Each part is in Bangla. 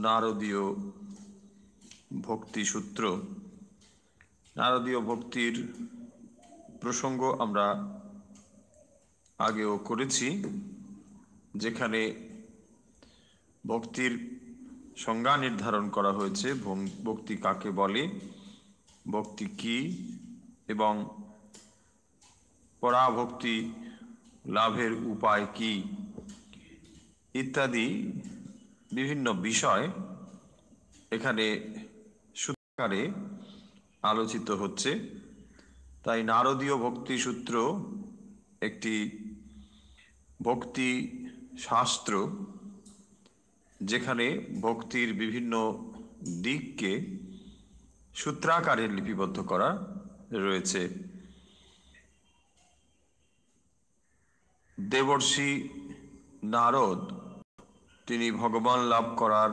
নারদীয় ভক্তি সূত্র। নারদীয় ভক্তির প্রসঙ্গ আমরা আগেও করেছি, যেখানে ভক্তির সংজ্ঞা নির্ধারণ করা হয়েছে। ভক্তি কাকে বলে, ভক্তি কি, এবং পরাভক্তি লাভের উপায় কি ইত্যাদি বিভিন্ন বিষয় এখানে সূত্রাকারে আলোচিত হচ্ছে। তাই নারদীয় ভক্তি সূত্র একটি ভক্তি শাস্ত্র, যেখানে ভক্তির বিভিন্ন দিককে সূত্রাকারে লিপিবদ্ধ করা রয়েছে। দেবর্ষি নারদ তিনি ভগবান লাভ করার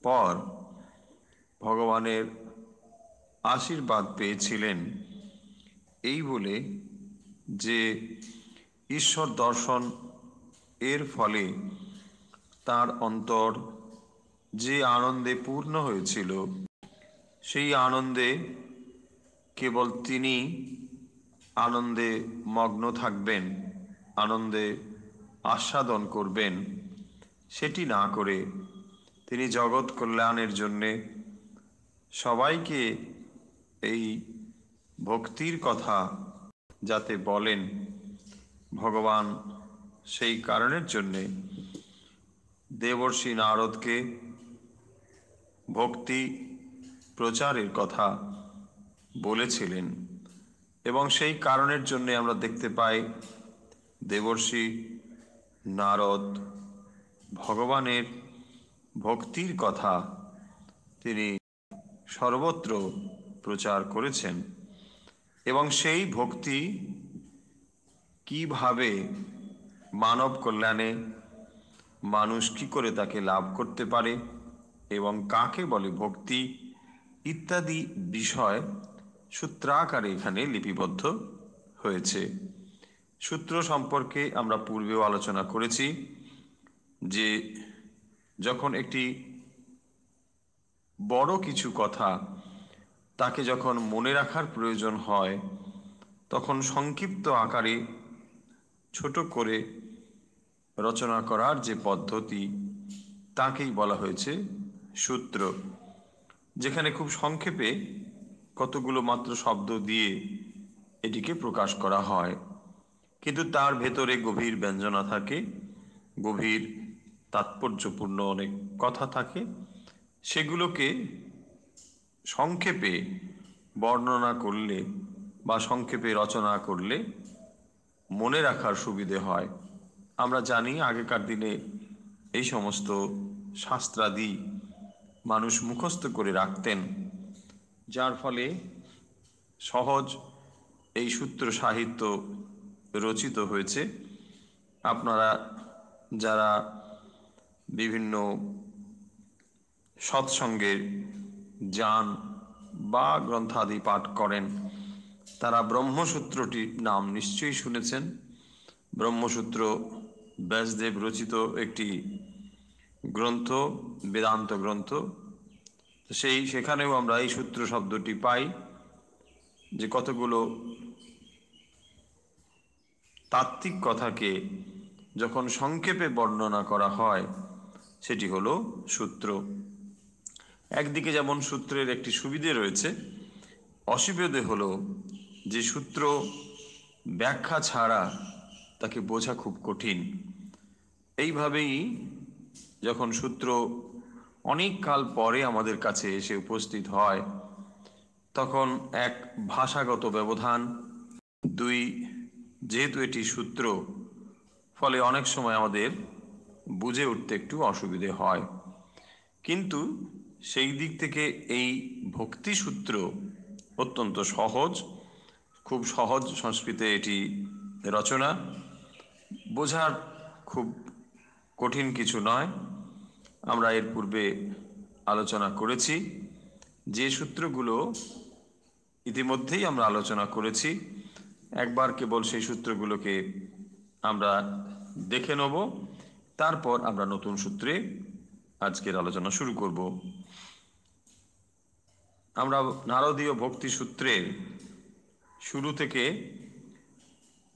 পর ভগবানের আশীর্বাদ পেয়েছিলেন এই বলে যে ঈশ্বর দর্শন এর ফলে তার অন্তর যে আনন্দে পূর্ণ হয়েছিল, সেই আনন্দে কেবল তিনি আনন্দে মগ্ন থাকবেন, আনন্দে আস্বাদন করবেন, সেটি না করে তিনি জগৎ কল্যাণের জন্যে সবাইকে এই ভক্তির কথা যাতে বলেন, ভগবান সেই কারণের জন্যে দেবর্ষি নারদকে ভক্তি প্রচারের কথা বলেছিলেন। এবং সেই কারণের জন্যে আমরা দেখতে পাই দেবর্ষি নারদ ভগবানের ভক্তির কথা তিনি সর্বত্র প্রচার করেছেন। এবং সেই ভক্তি কিভাবে মানব কল্যাণে মানুষ কি করে তাকে লাভ করতে পারে এবং কাকে বলে ভক্তি ইত্যাদি বিষয় সূত্রাকারে এখানে লিপিবদ্ধ হয়েছে। সূত্র সম্পর্কে আমরা পূর্বেও আলোচনা করেছি যে যখন একটি বড় কিছু কথা তাকে যখন মনে রাখার প্রয়োজন হয়, তখন সংক্ষিপ্ত আকারে ছোট করে রচনা করার যে পদ্ধতি তাকেই বলা হয়েছে সূত্র, যেখানে খুব সংক্ষেপে কতগুলো মাত্র শব্দ দিয়ে এটিকে প্রকাশ করা হয়, কিন্তু তার ভেতরে গভীর ব্যঞ্জনা থাকে, গভীর তাৎপর্যপূর্ণ অনেক কথা থাকে। সেগুলোকে সংক্ষেপে বর্ণনা করলে বা সংক্ষেপে রচনা করলে মনে রাখার সুবিধে হয়। আমরা জানি আগেকার দিনে এই সমস্ত শাস্ত্রাদি মানুষ মুখস্থ করে রাখতেন, যার ফলে সহজ এই সূত্র সাহিত্য রচিত হয়েছে। আপনারা যারা বিভিন্ন সৎসঙ্গে যান বা গ্রন্থাদি পাঠ করেন, তারা ব্রহ্মসূত্রটির নাম নিশ্চয়ই শুনেছেন। ব্রহ্মসূত্র ব্যাসদেব রচিত একটি গ্রন্থ, বেদান্ত গ্রন্থ। সেখানেও আমরা এই সূত্র শব্দটি পাই, যে কতগুলো তাত্ত্বিক কথাকে যখন সংক্ষেপে বর্ণনা করা হয় সেটি হলো সূত্র। একদিকে যেমন সূত্রের একটি সুবিধে রয়েছে, অসুবিধে হলো যে সূত্র ব্যাখ্যা ছাড়া তাকে বোঝা খুব কঠিন। এইভাবেই যখন সূত্র অনেক কাল পরে আমাদের কাছে এসে উপস্থিত হয়, তখন এক ভাষাগত ব্যবধান, দুই যেহেতু এটি সূত্র, ফলে অনেক সময় আমাদের বুঝে উঠতে একটু অসুবিধে হয়। কিন্তু সেই দিক থেকে এই ভক্তি সূত্র অত্যন্ত সহজ, খুব সহজ সংস্কৃতে এটি রচনা, বোঝার খুব কঠিন কিছু নয়। আমরা এর পূর্বে আলোচনা করেছি, যে সূত্রগুলো ইতিমধ্যেই আমরা আলোচনা করেছি। একবার কেবল সেই সূত্রগুলোকে আমরা দেখে নেব, তারপর আমরা নতুন সূত্রে আজকের আলোচনা শুরু করব। আমরা নারদীয় ভক্তি সূত্রের শুরু থেকে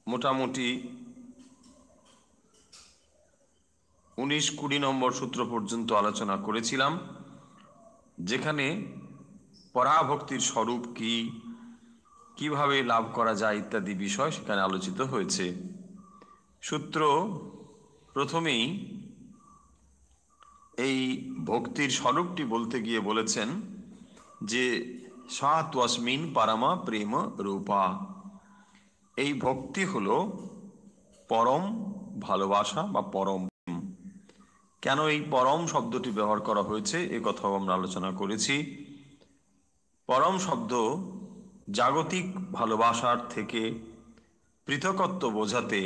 মোটামুটি 19-20 নম্বর সূত্র পর্যন্ত আলোচনা করেছিলাম, যেখানে পরাভক্তির স্বরূপ কি, কিভাবে লাভ করা যায় ইত্যাদি বিষয় সেখানে আলোচিত হয়েছে। সূত্র প্রথমেই এই ভক্তির স্বরূপটি বলতে গিয়ে বলেছেন যে সা তস্মিন পরমা প্রেম রূপা। এই ভক্তি হলো পরম ভালোবাসা বা পরম। কেন এই পরম শব্দটি ব্যবহার করা হয়েছে এ কথাও আমরা আলোচনা করেছি। পরম শব্দ জাগতিক ভালোবাসার থেকে পৃথকত্ব বোঝাতে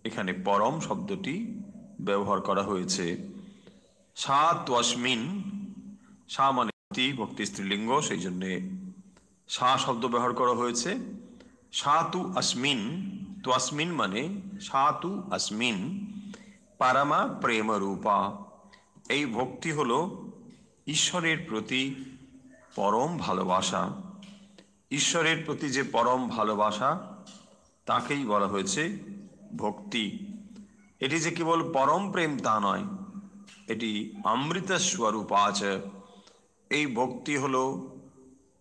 এখানে পরম শব্দটি ব্যবহার করা হয়েছে। সা তস্মিন, সা মানে ভক্তি স্ত্রীলিঙ্গ, সেই জন্যে সা শব্দ ব্যবহার করা হয়েছে। সা তু अस्मिन्, তু अस्मिन् মানে সা তু अस्मिन् পরমা প্রেম রূপা। এই ভক্তি হলো ঈশ্বরের প্রতি পরম ভালোবাসা। ঈশ্বরের প্রতি যে পরম ভালোবাসা তাকেই বলা হয়েছে ভক্তি। এটি যে কেবল পরম প্রেম তা নয়, এটি অমৃত স্বরূপ আছে। এই ভক্তি হলো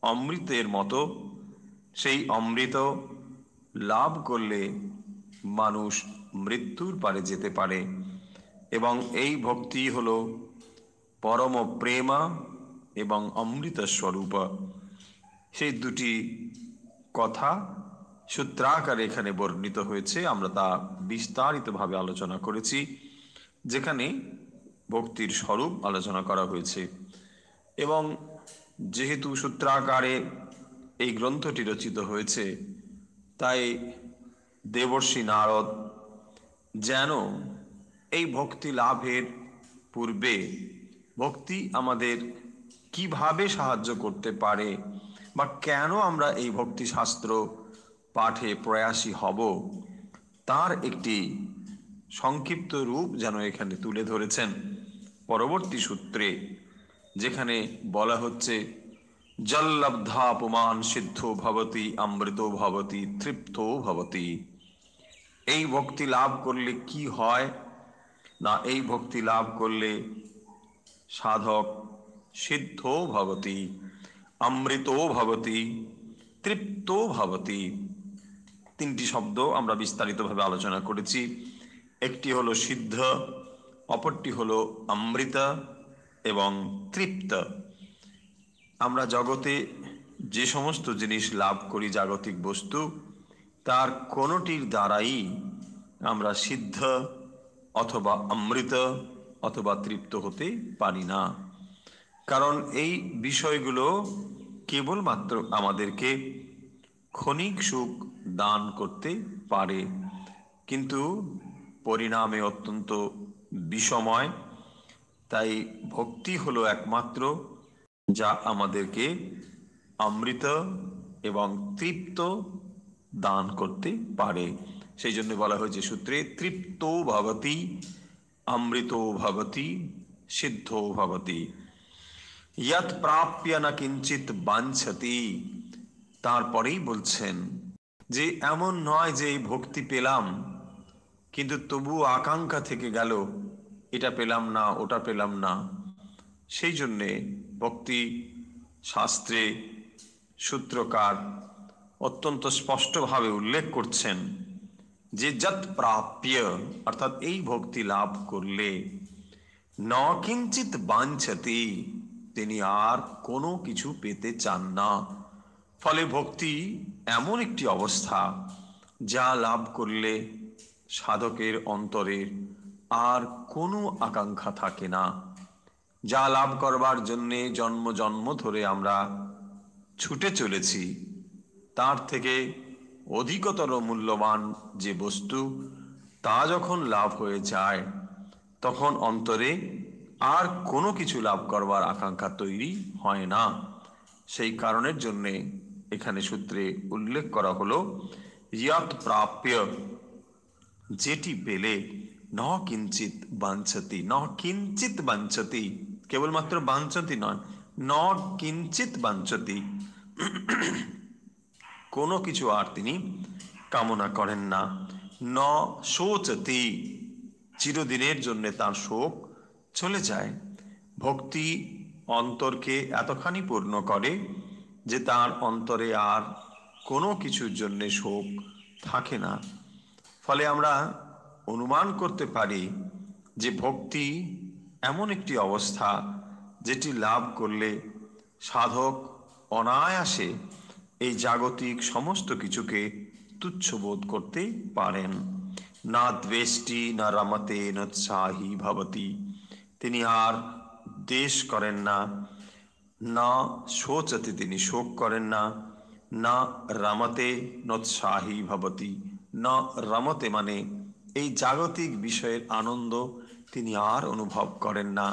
অমৃতের মতো। সেই অমৃত লাভ করলে মানুষ মৃত্যুর পারে যেতে পারে, এবং এই ভক্তি হলো পরম প্রেমা এবং অমৃত স্বরূপ। সেই দুটি কথা সূত্রাকারে এখানে বর্ণিত হয়েছে, আমরা তা বিস্তারিতভাবে আলোচনা করেছি, যেখানে ভক্তির স্বরূপ আলোচনা করা হয়েছে। এবং যেহেতু সূত্রাকারে এই গ্রন্থটি রচিত হয়েছে, তাই দেবর্ষি নারদ যেন এই ভক্তি লাভের পূর্বে ভক্তি আমাদের কিভাবে সাহায্য করতে পারে বা কেন আমরা এই ভক্তি শাস্ত্র পাঠে প্রয়াসী হব, তার একটি সংক্ষিপ্ত রূপ যেন এখানে তুলে ধরেছেন পরবর্তী সূত্রে, যেখানে বলা হচ্ছে জল্লব্ধা পুমান সিদ্ধো ভবতি অমৃতো ভবতি তৃপ্তো ভবতি। এই ভক্তি লাভ করলে কি হয় না, এই ভক্তি লাভ করলে সাধক সিদ্ধো ভবতি, অমৃতো ভবতি, তৃপ্তো ভবতি। তিনটি শব্দ আমরা বিস্তারিতভাবে আলোচনা করেছি। একটি হলো সিদ্ধ, অপরটি হলো অমৃত এবং তৃপ্ত। আমরা জগতে যে সমস্ত জিনিস লাভ করি, জাগতিক বস্তু, তার কোনোটির দ্বারাই আমরা সিদ্ধ অথবা অমৃত অথবা তৃপ্ত হতে পারি না। কারণ এই বিষয়গুলো কেবলমাত্র আমাদেরকে ক্ষণিক সুখ দান করতে পারে, কিন্তু পরিণামে অত্যন্ত বিষময়। তাই ভক্তি হলো একমাত্র যা আমাদেরকে অমৃত এবং তৃপ্ত দান করতে পারে। সেই জন্য বলা হয়েছে সূত্রে তৃপ্তো ভবতি, অমৃতো ভবতি, সিদ্ধো ভবতি। ইয়ৎ প্রাপ্য না কিঞ্চিত বাঞ্ছতি। তারপরেই বলছেন যে এমন নয় যে এই ভক্তি পেলাম কিন্তু তবুও আকাঙ্ক্ষা থেকে গেল, এটা পেলাম না ওটা পেলাম না। সেই জন্যে ভক্তি শাস্ত্রে সূত্রকার অত্যন্ত স্পষ্টভাবে উল্লেখ করছেন যে যৎ প্রাপ্য, অর্থাৎ এই ভক্তি লাভ করলে ন কিঞ্চিত বাঞ্ছতি, তিনি আর কোনো কিছু পেতে চান না। ফলে ভক্তি এমন একটি অবস্থা যা লাভ করলে সাধকের অন্তরে আর কোনো আকাঙ্ক্ষা থাকে না। যা লাভ করবার জন্যে জন্ম জন্ম ধরে আমরা ছুটে চলেছি, তার থেকে অধিকতর মূল্যবান যে বস্তু, তা যখন লাভ হয়ে যায় তখন অন্তরে আর কোনো কিছু লাভ করবার আকাঙ্ক্ষা তৈরি হয় না। সেই কারণের জন্যে এখানে সূত্রে উল্লেখ করা হলো ইয়ৎ প্রাপ্য, যেটি পেলে ন কিঞ্চিত বাঞ্ছতি, ন কিঞ্চিত বাঞ্ছতি, কেবলমাত্র বাঞ্ছতি নয়, ন কিঞ্চিত বাঞ্ছতি, কোনো কিছু আর তিনি কামনা করেন না। ন শোচতি, চিরদিনের জন্য তার শোক চলে যায়। ভক্তি অন্তরকে এতখানি পূর্ণ করে যে তার অন্তরে আর কোনো কিছুর জন্যে শোক থাকে না। ফলে আমরা অনুমান করতে পারি যে ভক্তি এমন একটি অবস্থা যেটি লাভ করলে সাধক অনায়াসে এই জাগতিক সমস্ত কিছুকে তুচ্ছ বোধ করতে পারেন। না দ্বেষ্টি না রমতে নোৎসাহী ভবতি, তিনি আর দ্বেষ করেন না, না শোচতে, তিনি শোক করেন না, না রমতে নোৎসাহী ভবতি, না রমতে মানে এই জাগতিক বিষয়ের আনন্দ তিনি আর অনুভব করেন না।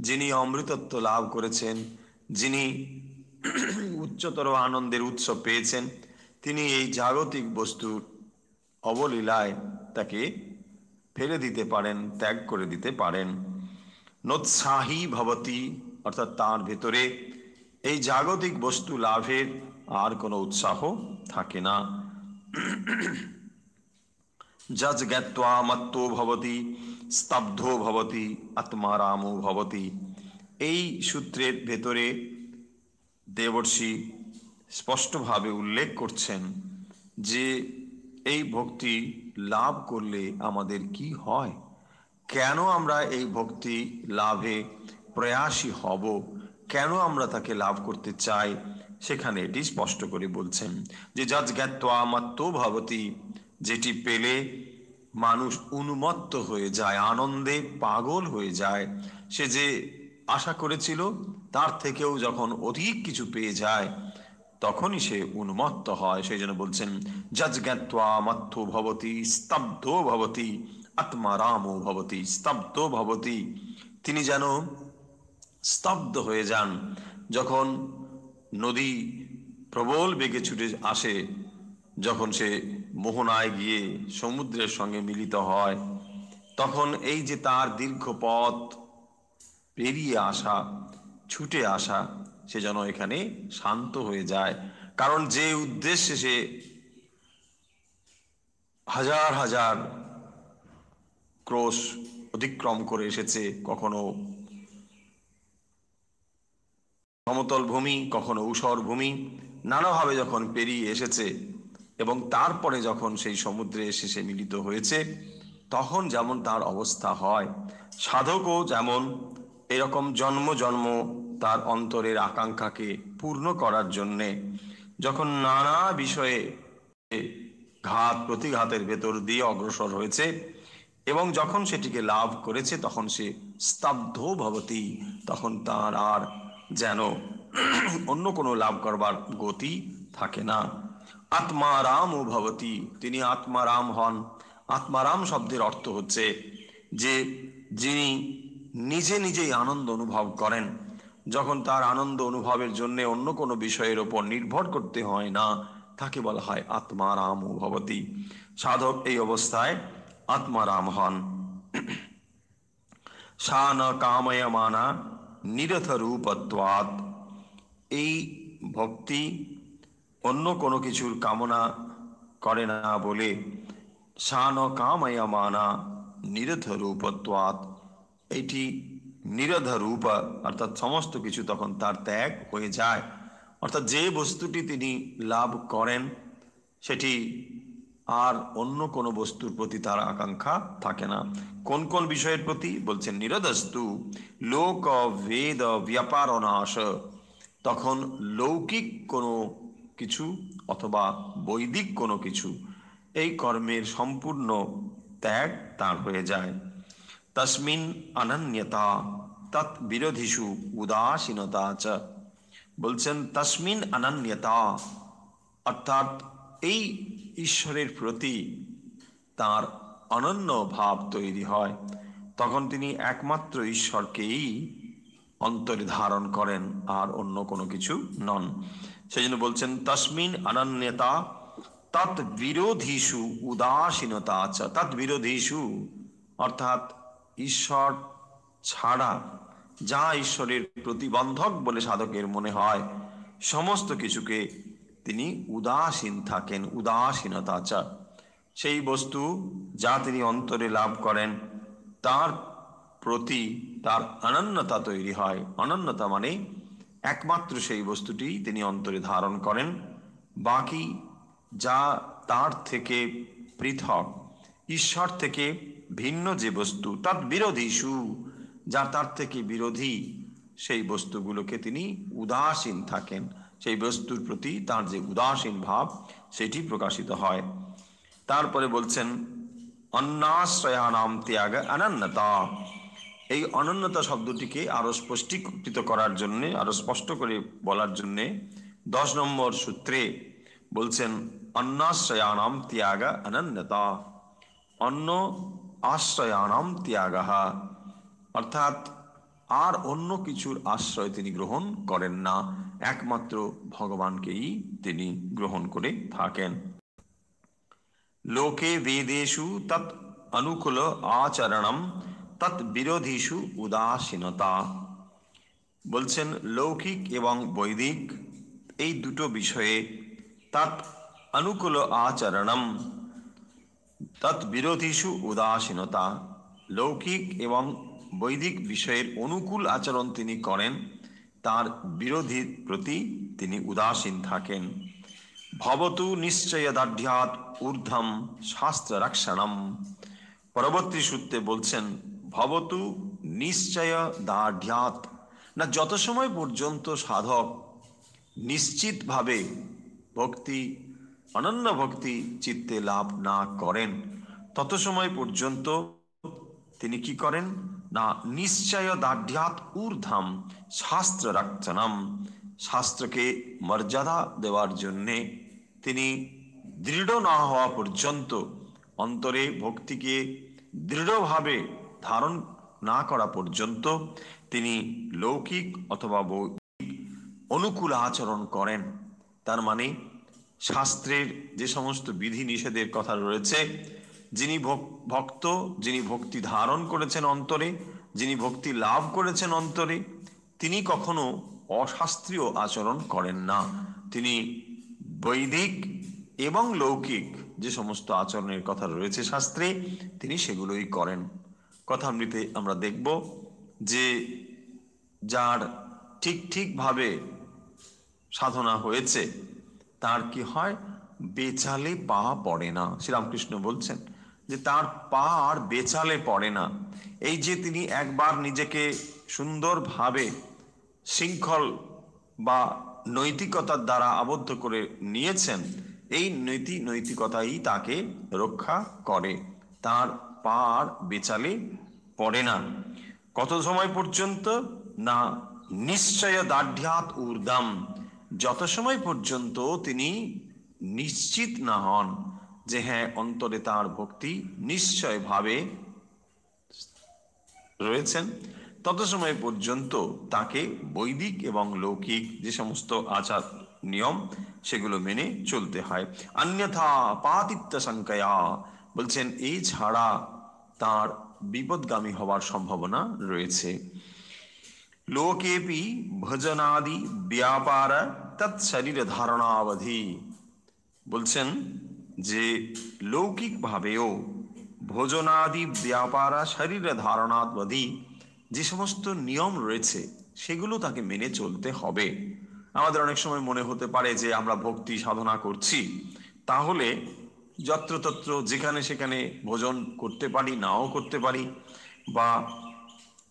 যিনি অমৃতত্ব লাভ করেছেন, যিনি উচ্চতর আনন্দের উৎস পেয়েছেন, তিনি এই জাগতিক বস্তুর অবলীলায় তাকে ফেলে দিতে পারেন, ত্যাগ করে দিতে পারেন। নোৎসাহী ভবতি অর্থাৎ তার ভেতরে এই জাগতিক বস্তু লাভের আর কোনো উৎসাহ থাকে না। যজ জ্ঞাত্বা মত্তো ভবতি স্তব্ধো ভবতি আত্মারামো ভবতি, এই সূত্রের ভেতরে দেবর্ষি স্পষ্টভাবে উল্লেখ করছেন যে এই ভক্তি লাভ করলে আমাদের কি হয়, কেন আমরা এই ভক্তি লাভে প্রয়াসী হব, কেন আমরা তাকে লাভ করতে চাই, সেখানে এটি স্পষ্ট করে বলছেন যে যজ জ্ঞাত্বা মত্তো ভবতি, যেটি পেলে মানুষ উন্মত্ত হয়ে যায়, আনন্দে পাগল হয়ে যায়। সে যে আশা করেছিল তার থেকেও যখন অধিক কিছু পেয়ে যায় তখনই সে উন্মত্ত হয়। সেই জন্য বলছেন যজ জ্ঞাত্বা মত্তো ভবতি স্তব্ধ ভবতি আত্মারামো ভবতি। স্তব্ধ ভবতি, তিনি যেন স্তব্ধ হয়ে যান। যখন নদী প্রবল বেগে ছুটে আসে, যখন সে মোহনায় গিয়ে সমুদ্রের সঙ্গে মিলিত হয়, তখন এই যে তার দীর্ঘ পথ পেরিয়ে আসা, ছুটে আসা, সে যেন এখানে শান্ত হয়ে যায়। কারণ যে উদ্দেশ্যে সে হাজার হাজার ক্রোশ অতিক্রম করে এসেছে, কখনো সমতল ভূমি, কখনো ঊষর ভূমি, নানাভাবে যখন পেরিয়ে এসেছে এবং তারপরে যখন সেই সমুদ্রে এসে সে মিলিত হয়েছে, তখন যেমন তার অবস্থা হয়, সাধকও যেমন এরকম জন্ম জন্ম তার অন্তরের আকাঙ্ক্ষাকে পূর্ণ করার জন্যে যখন নানা বিষয়ে ঘাত প্রতিঘাতের ভেতর দিয়ে অগ্রসর হয়েছে এবং যখন সেটিকে লাভ করেছে, তখন সে স্তব্ধ ভবতি, তখন তার আর যেন অন্য কোনো লাভ করবার গতি থাকে না। আত্মারাম ও ভবতি, তিনি আত্মারাম হন। আত্মারাম শব্দের অর্থ হচ্ছে যে যিনি নিজে নিজেই আনন্দ অনুভব করেন, যখন তার আনন্দ অনুভবের জন্য অন্য কোনো বিষয়ের ওপর নির্ভর করতে হয় না, তাকে বলা হয় আত্মারাম ও ভবতি। সাধক এই অবস্থায় আত্মারাম হন। সা ন কাময়মানা নিরথ রূপত্বাৎ, এই ভক্তি অন্য কোনো কিছুর কামনা করে না বলে সা ন কাময়মানা নিরথ রূপত্বাৎ, এটি নিরধ রূপ অর্থাৎ সমস্ত কিছু তখন তার ত্যাগ হয়ে যায়। অর্থাৎ যে বস্তুটি তিনি লাভ করেন সেটি আর অন্য কোনো বস্তুর প্রতি তার আকাঙ্ক্ষা থাকে না। কোন কোন বিষয়ের প্রতি বলছেন? নিরদস্তু লোক বেদ ব্যাপার অনাশ, তখন লৌকিক কোনো কিছু অথবা বৈদিক কোনো কিছু, এই কর্মের সম্পূর্ণ ত্যাগ তার হয়ে যায়। তস্মিন অনন্যতা তৎ বিরোধীষু উদাসীনতা চ, বলছেন তস্মিন অনন্যতা অর্থাৎ এই ঈশ্বরের প্রতি তার অনন্য ভাব তৈরি হয়, তখন তিনি একমাত্র ঈশ্বরকেই অন্তরে ধারণ করেন, আর অন্য কোনো কিছু নন। সেই জন্য বলছেন তস্মিন অনন্যতা তৎ বিরোধীষু উদাসীনতা চ। তৎ বিরোধীষু অর্থাৎ ঈশ্বর ছাড়া যা ঈশ্বরের প্রতিবন্ধক বলে সাধকের মনে হয় সমস্ত কিছুকে তিনি উদাসীন থাকেন, উদাসীনতা আচার। সেই বস্তু যা তিনি অন্তরে লাভ করেন তার প্রতি তার অনন্যতা তৈরি হয়। অনন্যতা মানে একমাত্র সেই বস্তুটি তিনি অন্তরে ধারণ করেন, বাকি যা তার থেকে পৃথক, ঈশ্বর থেকে ভিন্ন যে বস্তু তৎ বিরোধীষু, যা তার থেকে বিরোধী, সেই বস্তুগুলোকে তিনি উদাসীন থাকেন। সেই বস্তুর প্রতি তার যে উদাসীন ভাব সেটি প্রকাশিত হয়। তারপরে বলছেন অন্যাশ্রয়ানাম ত্যাগ অনন্যতা। এই অনন্যতা শব্দটিকে আরো স্পষ্টীকৃত করার জন্য, আরো স্পষ্ট করে বলার জন্যে 10 নম্বর সূত্রে বলছেন অন্যাশ্রয়ানাম ত্যাগ অনন্যতা। অন্য আশ্রয়ানাম ত্যাগা, অর্থাৎ আর অন্য কিছুর আশ্রয় তিনি গ্রহণ করেন না, একমাত্র ভগবানকেই তিনি গ্রহণ করে থাকেন। লোকে বেদেষু তৎ অনুকূল আচরণম তৎ বিরোধীষু উদাসীনতা। বলছেন লৌকিক এবং বৈদিক এই দুটো বিষয়ে তৎ অনুকূল আচরণম তৎ বিরোধীষু উদাসীনতা, লৌকিক এবং বৈদিক বিষয়ের অনুকূল আচরণ তিনি করেন, তার বিরোধীর প্রতি তিনি উদাসীন থাকেন। ভবতু নিশ্চয় দাঢ্যাৎ ঊর্ধ্বম শাস্ত্র রক্ষণম। পরবর্তী সূত্রে বলছেন ভবতু নিশ্চয় দাঢ্যাৎ, না যত সময় পর্যন্ত সাধক নিশ্চিতভাবে ভক্তি, অনন্য ভক্তি চিত্তে লাভ না করেন তত সময় পর্যন্ত তিনি কি করেন না নিশ্চয় দাঢ্যাৎ ঊর্ধ্বম শাস্ত্র রক্ষণম, শাস্ত্রকে মর্যাদা দেওয়ার জন্যে তিনি দৃঢ় না হওয়া পর্যন্ত, অন্তরে ভক্তিকে দৃঢ়ভাবে ধারণ না করা পর্যন্ত তিনি লৌকিক অথবা অনুকূল আচরণ করেন। তার মানে শাস্ত্রের যে সমস্ত বিধি নিষেধের কথা রয়েছে, যিনি ভক্ত, যিনি ভক্তি ধারণ করেছেন অন্তরে, যিনি ভক্তি লাভ করেছেন অন্তরে, তিনি কখনো অশাস্ত্রীয় আচরণ করেন না। তিনি বৈদিক এবং লৌকিক যে সমস্ত আচরণের কথা রয়েছে শাস্ত্রে তিনি সেগুলোই করেন। কথামৃতে আমরা দেখব যে যার ঠিকভাবে সাধনা হয়েছে তার কি হয়, বেচালে পা পড়ে না। শ্রীরামকৃষ্ণ বলছেন যে তার পা আর বেচালে পড়ে না। এই যে তিনি একবার নিজেকে সুন্দরভাবে শৃঙ্খল বা নৈতিকতার দ্বারা আবদ্ধ করে নিয়েছেন, এই নৈতিকতাই তাকে রক্ষা করে, তার পা আর বেচালে পড়ে না। কত সময় পর্যন্ত না নিশ্চয় দাঢ্যাৎ ঊর্ধ্বম, যত সময় পর্যন্ত তিনি নিশ্চিত না হন যে হ্যাঁ অন্তরে তার ভক্তি নিশ্চয়ভাবে রয়েছেন, তত সময় পর্যন্ত তাকে বৈদিক এবং লৌকিক যে সমস্ত আচার নিয়ম সেগুলো মেনে চলতে হয়। অন্যথা পাতিত্য সংখ্যা, বলছেন এই ছাড়া তার বিপদগামী হওয়ার সম্ভাবনা রয়েছে। লোকেপি ভজনাদি ব্যাপার তৎ শরীর ধারণাবধি, বলছেন যে লৌকিক ভাবেও ভোজনাদি ব্যাপার শরীর ধারণাবধি যে সমস্ত নিয়ম রয়েছে সেগুলো তাকে মেনে চলতে হবে। আমাদের অনেক সময় মনে হতে পারে যে আমরা ভক্তি সাধনা করছি, তাহলে যত্রতত্র যেখানে সেখানে ভোজন করতে পারি, নাও করতে পারি, বা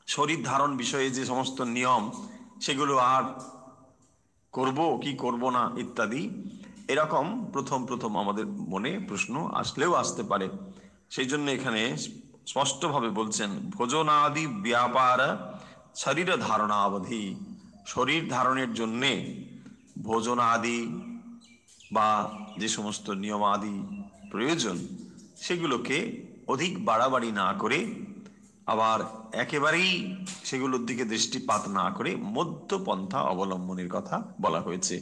শরীর ধারণ বিষয়ে যে সমস্ত নিয়ম সেগুলো আর করব কি করব না ইত্যাদি, এরকম প্রথম আমাদের মনে প্রশ্ন আসলেও আসতে পারে। সেই জন্য এখানে স্পষ্টভাবে বলছেন ভোজনাদি ব্যাপার শরীর ধারণাবধি, শরীর ধারণের জন্যে ভোজনাদি বা যে সমস্ত নিয়মাদি প্রয়োজন সেগুলোকে অধিক বাড়াবাড়ি না করে, আবার একেবারেই সেগুলোর দিকে দৃষ্টিপাত না করে মধ্যপন্থা অবলম্বনের কথা বলা হয়েছে।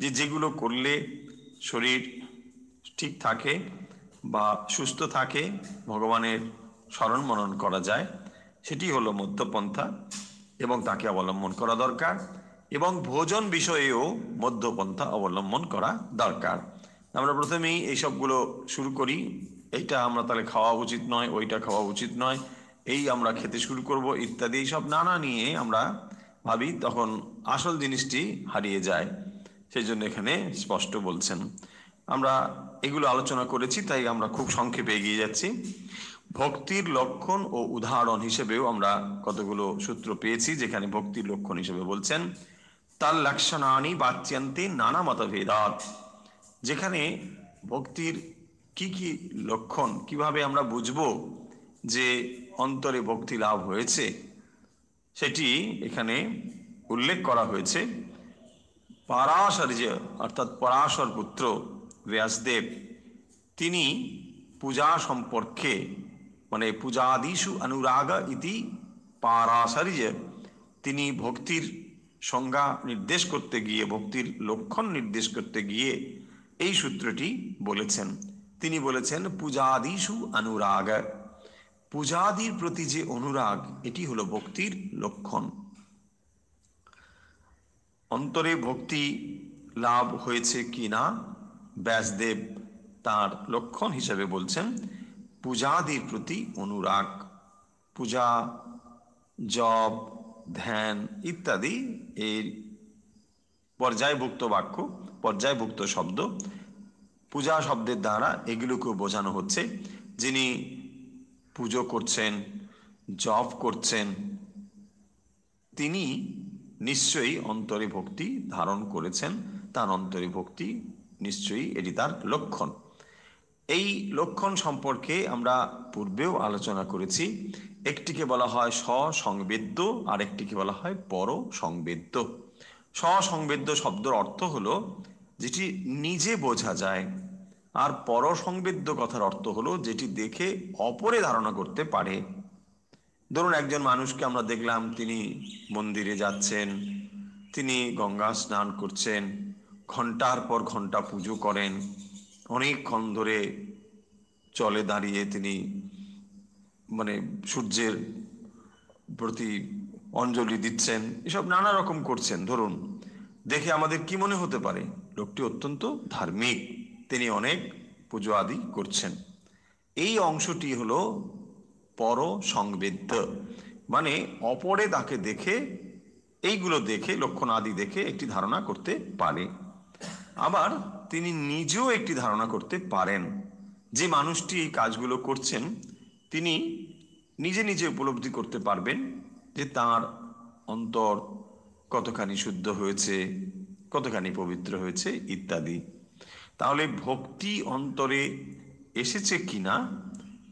যে যেগুলো করলে শরীর ঠিক থাকে বা সুস্থ থাকে, ভগবানের স্মরণ মনন করা যায়, সেটি হলো মধ্যপন্থা এবং তাকে অবলম্বন করা দরকার। এবং ভোজন বিষয়েও মধ্যপন্থা অবলম্বন করা দরকার। আমরা প্রথমেই এই সবগুলো শুরু করি। এইটা আমরা তাহলে খাওয়া উচিত নয়, ওইটা খাওয়া উচিত নয়, এই আমরা খেতে শুরু করব ইত্যাদি, সব নানা নিয়ে আমরা ভাবি, তখন আসল জিনিসটি হারিয়ে যায়। সেই জন্য এখানে স্পষ্ট বলছেন। আমরা এগুলো আলোচনা করেছি, তাই আমরা খুব সংক্ষেপে এগিয়ে যাচ্ছি। ভক্তির লক্ষণ ও উদাহরণ হিসেবেও আমরা কতগুলো সূত্র পেয়েছি, যেখানে ভক্তির লক্ষণ হিসেবে বলছেন তার লক্ষণানি বাচ্যান্তে নানা মতভেদাত। যেখানে ভক্তির কি কি লক্ষণ, কিভাবে আমরা বুঝবো যে অন্তরে ভক্তি লাভ হয়েছে, সেটি এখানে উল্লেখ করা হয়েছে। পারাশর্য অর্থাৎ পরাশর পুত্র ব্যাসদেব, তিনি পূজা সম্পর্কে, মানে পূজাদিষু অনুরাগ ইতি পারাশর্য, তিনি ভক্তির সংজ্ঞা নির্দেশ করতে গিয়ে, ভক্তির লক্ষণ নির্দেশ করতে গিয়ে এই সূত্রটি বলেছেন। তিনি বলেছেন পূজাদিষু অনুরাগ, পূজাদির প্রতি যে অনুরাগ, এটি হলো ভক্তির লক্ষণ। অন্তরে ভক্তি লাভ হয়েছে কিনা ব্যাসদেব তার লক্ষণ হিসেবে বলছেন পূজাদির প্রতি অনুরাগ। পূজা, জপ, ধ্যান ইত্যাদি এর পর্যায়ভুক্ত বাক্য, পর্যায়ভুক্ত শব্দ। পূজা শব্দের দ্বারা এগুলোকেও বোঝানো হচ্ছে, যিনি পুজো করছেন, জপ করছেন, তিনি নিশ্চয়ই অন্তরে ভক্তি ধারণ করেছেন, তার অন্তরে ভক্তি নিশ্চয়ই, এটি তার লক্ষণ। এই লক্ষণ সম্পর্কে আমরা পূর্বেও আলোচনা করেছি। একটিকে বলা হয় স্বসংবেদ্য, আর একটিকে বলা হয় পরসংবেদ্য। স্বসংবেদ্য শব্দের অর্থ হলো যেটি নিজে বোঝা যায়, আর পরসংবেদ্য কথার অর্থ হলো যেটি দেখে অপরে ধারণা করতে পারে। ধরুন একজন মানুষকে আমরা দেখলাম, তিনি মন্দিরে যাচ্ছেন, তিনি গঙ্গা স্নান করছেন, ঘন্টার পর ঘন্টা পুজো করেন, অনেকক্ষণ ধরে চলে দাঁড়িয়ে তিনি মানে সূর্যের প্রতি অঞ্জলি দিচ্ছেন, এসব নানা রকম করছেন। ধরুন, দেখে আমাদের কি মনে হতে পারে? লোকটি অত্যন্ত ধার্মিক, তিনি অনেক পুজো আদি করছেন। এই অংশটি হলো পরসংবেদ্য, মানে অপরে তাকে দেখে, এইগুলো দেখে, লক্ষণ আদি দেখে একটি ধারণা করতে পারে। আবার তিনি নিজেও একটি ধারণা করতে পারেন, যে মানুষটি এই কাজগুলো করছেন তিনি নিজে নিজে উপলব্ধি করতে পারবেন যে তার অন্তর কতখানি শুদ্ধ হয়েছে, কতখানি পবিত্র হয়েছে ইত্যাদি। তাহলে ভক্তি অন্তরে এসেছে কিনা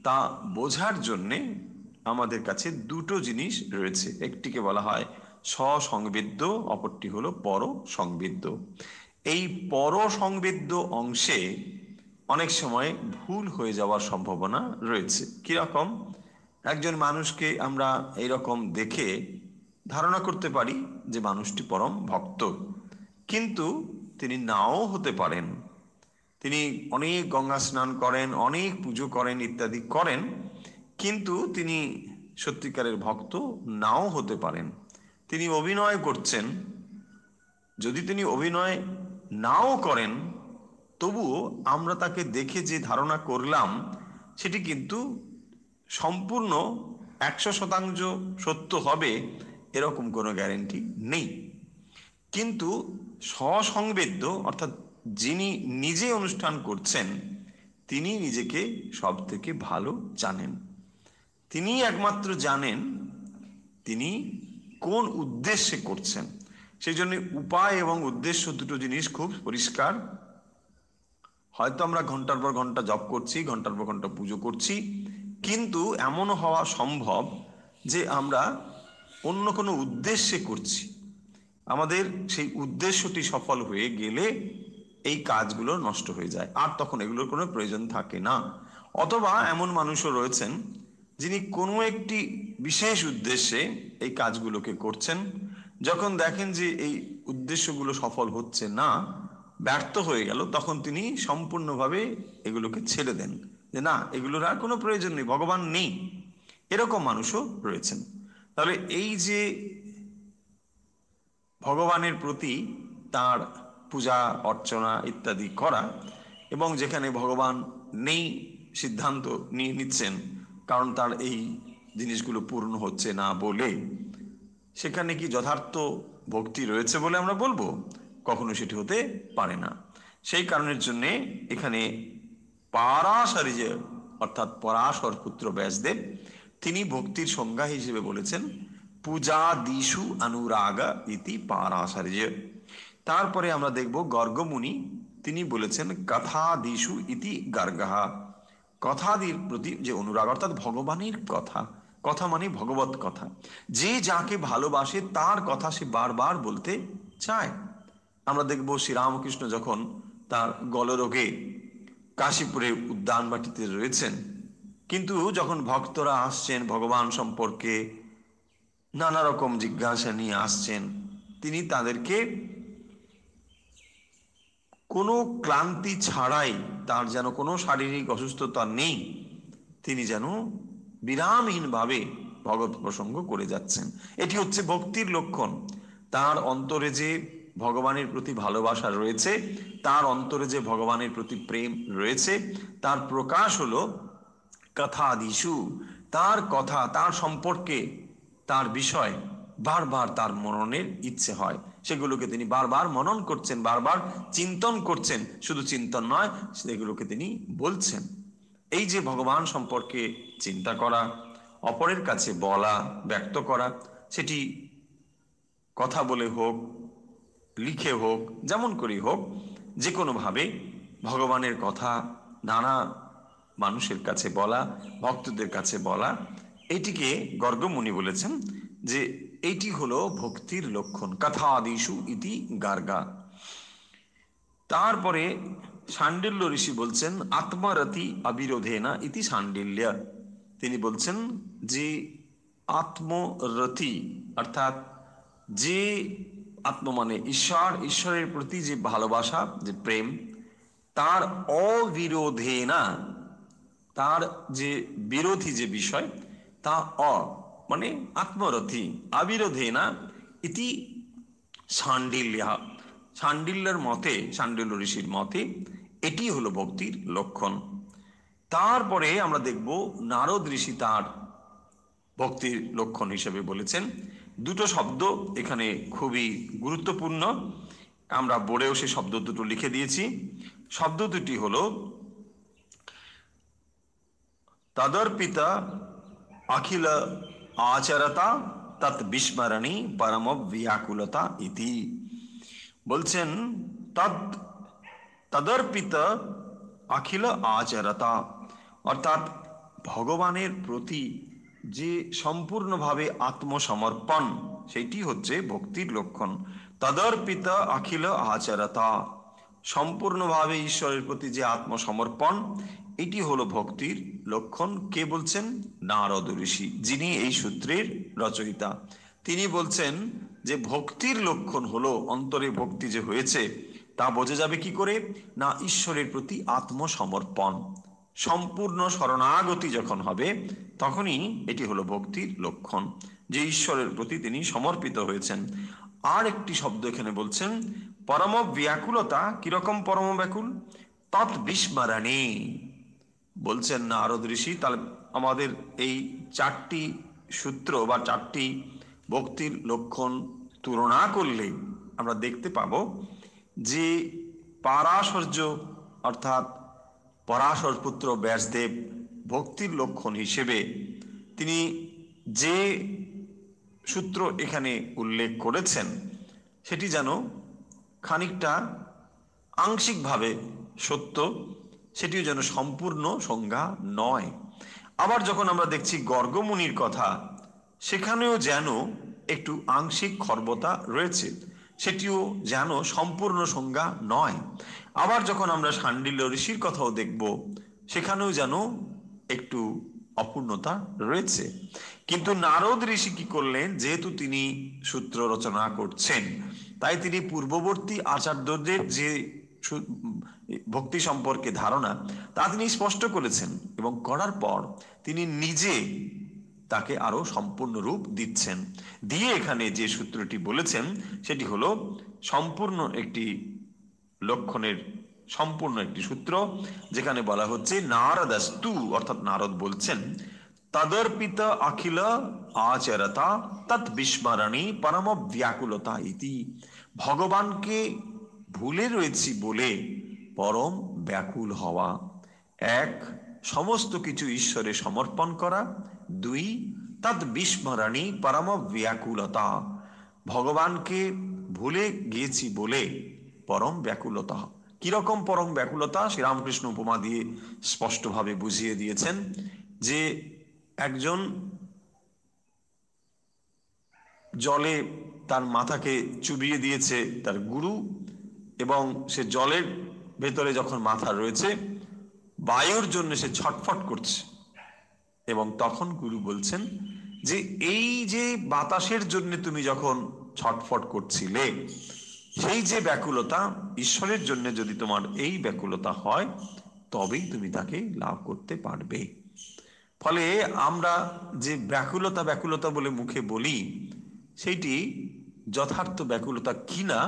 তা বোঝার জন্যে আমাদের কাছে দুটো জিনিস রয়েছে। একটিকে বলা হয় স্বসংবেদ্য, অপরটি হলো পরসংবেদ্য। এই পরসংবেদ্য অংশে অনেক সময় ভুল হয়ে যাওয়ার সম্ভাবনা রয়েছে। কিরকম? একজন মানুষকে আমরা এইরকম দেখে ধারণা করতে পারি যে মানুষটি পরম ভক্ত, কিন্তু তিনি নাও হতে পারেন। তিনি অনেক গঙ্গা স্নান করেন, অনেক পুজো করেন ইত্যাদি করেন, কিন্তু তিনি সত্যিকারের ভক্ত নাও হতে পারেন। তিনি অভিনয় করছেন, যদি তিনি অভিনয় নাও করেন, তবুও আমরা তাকে দেখে যে ধারণা করলাম সেটি কিন্তু সম্পূর্ণ 100% সত্য হবে এরকম কোনো গ্যারেন্টি নেই। কিন্তু স্বসংবেদ্য অর্থাৎ যিনি নিজে অনুষ্ঠান করছেন, তিনি নিজেকে সব থেকে ভালো জানেন। তিনি একমাত্র জানেন তিনি কোন উদ্দেশ্যে করছেন। সেই জন্য উপায় এবং উদ্দেশ্য দুটো জিনিস খুব পরিষ্কার। হয়তো আমরা ঘন্টার পর ঘন্টা জপ করছি, ঘন্টার পর ঘন্টা পুজো করছি, কিন্তু এমনও হওয়া সম্ভব যে আমরা অন্য কোনো উদ্দেশ্যে করছি। আমাদের সেই উদ্দেশ্যটি সফল হয়ে গেলে এই কাজগুলো নষ্ট হয়ে যায়, আর তখন এগুলোর কোনো প্রয়োজন থাকে না। অথবা এমন মানুষও রয়েছেন যিনি কোনো একটি বিশেষ উদ্দেশ্যে এই কাজগুলোকে করছেন, যখন দেখেন যে এই উদ্দেশ্যগুলো সফল হচ্ছে না, ব্যর্থ হয়ে গেল, তখন তিনি সম্পূর্ণভাবে এগুলোকে ছেড়ে দেন, যে না, এগুলোর আর কোনো প্রয়োজন নেই, ভগবান নেই। এরকম মানুষও রয়েছেন। তাহলে এই যে ভগবানের প্রতি তার পূজা অর্চনা ইত্যাদি করা, এবং যেখানে ভগবান নেই সিদ্ধান্ত নিয়ে নিচ্ছেন, কারণ তার এই জিনিসগুলো পূর্ণ হচ্ছে না বলে, সেখানে কি যথার্থ ভক্তি রয়েছে বলে আমরা বলবো? কখনো সেটি হতে পারে না। সেই কারণের জন্যে এখানে পারাশারী যে অর্থাৎ পরাশর পুত্র ব্যাসদেব, তিনি ভক্তির সংজ্ঞা হিসেবে বলেছেন পূজা দিশু অনুরাগ ইতি পারাশারী। তারপরে আমরা দেখব গর্গমুনি, তিনি বলেছেন কথা দিশু ইতি গার্গাহা, কথাদির প্রতি যে অনুরাগ, অর্থাৎ ভগবানের কথা, কথা মানে ভগবত কথা, যে যাকে ভালোবাসে তার কথা সে বারবার বলতে চায়। আমরা দেখব শ্রীরামকৃষ্ণ যখন তার গলরোগে কাশীপুরে উদ্যানবাটিতে রয়েছেন, কিন্তু যখন ভক্তরা আসছেন ভগবান সম্পর্কে নানা রকম জিজ্ঞাসা নিয়ে আসছেন, তিনি তাদেরকে কোনো ক্লান্তি ছাড়াই, তার যেন কোনো শারীরিক অসুস্থতা নেই, তিনি যেন বিরামহীনভাবে ভগবত প্রসঙ্গ করে যাচ্ছেন। এটি হচ্ছে ভক্তির লক্ষণ। তার অন্তরে যে ভগবানের প্রতি ভালোবাসা রয়েছে, তার অন্তরে যে ভগবানের প্রতি প্রেম রয়েছে, তার প্রকাশ হলো কথাদিশু, তার কথা, তার সম্পর্কে, তার বিষয় বারবার তার মননের ইচ্ছে হয়, সেগুলোকে তিনি বারবার মনন করছেন, বারবার চিন্তন করছেন, শুধু চিন্তন নয়, সেগুলোকে তিনি বলছেন। এই যে ভগবান সম্পর্কে চিন্তা করা, অপরের কাছে বলা, ব্যক্ত করা, সেটি কথা বলে হোক, লিখে হোক, যেমন করি হোক, যে কোনোভাবে ভগবানের কথা নানা মানুষের কাছে বলা, ভক্তদের কাছে বলা, এইটিকে গর্গমুনি বলেছেন যে এইটি হলো ভক্তির লক্ষণ, কথাদিষু ইতি গার্গা। তারপরে শাণ্ডিল্য ঋষি বলছেন আত্মরতি অবিরোধেনা ইতি শাণ্ডিল্য। তিনি বলছেন যে আত্মরতি অর্থাৎ যে আত্ম মানে ঈশ্বর, ঈশ্বরের প্রতি যে ভালোবাসা, যে প্রেম, তার অবিরোধেনা, তার যে বিরোধী যে বিষয়, তা মানে আত্মরথি, অবিরোধেনা ইতি শাণ্ডিল্য। শাণ্ডিল্যের মতে, শাণ্ডিল্য ঋষির মতে এটি হলো ভক্তির লক্ষণ। তারপরে আমরা দেখব নারদ ঋষি তার ভক্তির লক্ষণ হিসেবে বলেছেন দুটো শব্দ, এখানে খুবই গুরুত্বপূর্ণ, আমরা বোর্ডেও সে শব্দ দুটো লিখে দিয়েছি। শব্দ দুটি হলো তদর্পিতা অখিল আচরতা তৎ বিস্মরণী পরম ব্যাকুলতা ইতি। বলছেন তদর্পিত অখিল আচরতা, অর্থাৎ ভগবানের প্রতি যে সম্পূর্ণভাবে আত্মসমর্পণ, সেইটি হচ্ছে ভক্তির লক্ষণ। তদর্পিত অখিল আচরতা, সম্পূর্ণভাবে ঈশ্বরের প্রতি যে আত্মসমর্পণ, এটি হলো ভক্তির লক্ষণ। কে বলছেন? নারদ ঋষি, যিনি এই সূত্রের রচয়িতা। তিনি বলছেন যে ভক্তির লক্ষণ হলো, অন্তরে ভক্তি যে হয়েছে তা বোঝা যাবে কি করে না, ঈশ্বরের প্রতি আত্মসমর্পণ, সম্পূর্ণ শরণাগতি যখন হবে, তখনই এটি হলো ভক্তির লক্ষণ, যে ঈশ্বরের প্রতি তিনি সমর্পিত হয়েছেন। আর একটি শব্দ এখানে বলছেন পরম ব্যাকুলতা। কিরকম পরম ব্যাকুল? তৎ বিস্মরণী। বলছেন নারদ ঋষি, তাহলে আমাদের এই চারটি সূত্র বা চারটি ভক্তির লক্ষণ তুলনা করলে আমরা দেখতে পাবো যে পারাশর্য অর্থাৎ পরাশর পুত্র ব্যাসদেব ভক্তির লক্ষণ হিসেবে তিনি যে সূত্র এখানে উল্লেখ করেছেন, সেটি যেন খানিকটা আংশিকভাবে সত্য, সেটিও যেন সম্পূর্ণ সংজ্ঞা নয়। আবার যখন আমরা দেখছি গর্গমুনির কথা, সেখানেও যেন একটু আংশিক খর্বতা রয়েছে, সেটিও যেন সম্পূর্ণ সংজ্ঞা নয়। আবার যখন আমরা শাণ্ডিল্য ঋষির কথাও দেখব, সেখানেও যেন একটু অপূর্ণতা রয়েছে। কিন্তু নারদ ঋষি কি করলেন, যেহেতু তিনি সূত্র রচনা করছেন, তাই তিনি পূর্ববর্তী আচার্যদের যে ভক্তি সম্পর্কে ধারণা, তা তিনি স্পষ্ট করেছেন, এবং করার পর তিনি নিজে তাকে আরো সম্পূর্ণ রূপ দিচ্ছেন। দিয়ে এখানে যে সূত্রটি বলেছেন সেটি হলো সম্পূর্ণ একটি লক্ষণের সম্পূর্ণ একটি সূত্র, যেখানে বলা হচ্ছে নারদাস্তু, অর্থাৎ নারদ বলছেন, তদর্পিত অখিল আচরতা তৎ বিস্মরণী পরম ব্যাকুলতা ইতি। ভগবানকে ভুলে রয়েছি বলে পরম ব্যাকুল হওয়া। এক, সমস্ত কিছু ঈশ্বরে সমর্পণ করা। দুই, তৎ বিস্মরণী পরম ব্যাকুলতা, ভগবানকে ভুলে গিয়েছি বলে পরম ব্যাকুলতা। কিরকম পরম ব্যাকুলতা? শ্রীরামকৃষ্ণ উপমা দিয়ে স্পষ্টভাবে বুঝিয়ে দিয়েছেন যে একজন জলে তার মাথাকে চুবিয়ে দিয়েছে তার গুরু, এবং সে জলের ভেতরে যখন মাথা রয়েছে, বায়ুর জন্য সে ছটফট করছে, এবং তখন গুরু বলছেন যে এই যে বাতাসের জন্য তুমি যখন ছটফট করছিলে, সেই যে ব্যাকুলতা, ঈশ্বরের জন্য যদি তোমার এই ব্যাকুলতা হয় তবেই তুমি তাকে লাভ করতে পারবে। ফলে আমরা যে ব্যাকুলতা ব্যাকুলতা বলে মুখে বলি, সেইটি যথার্থ ব্যাকুলতা কিনা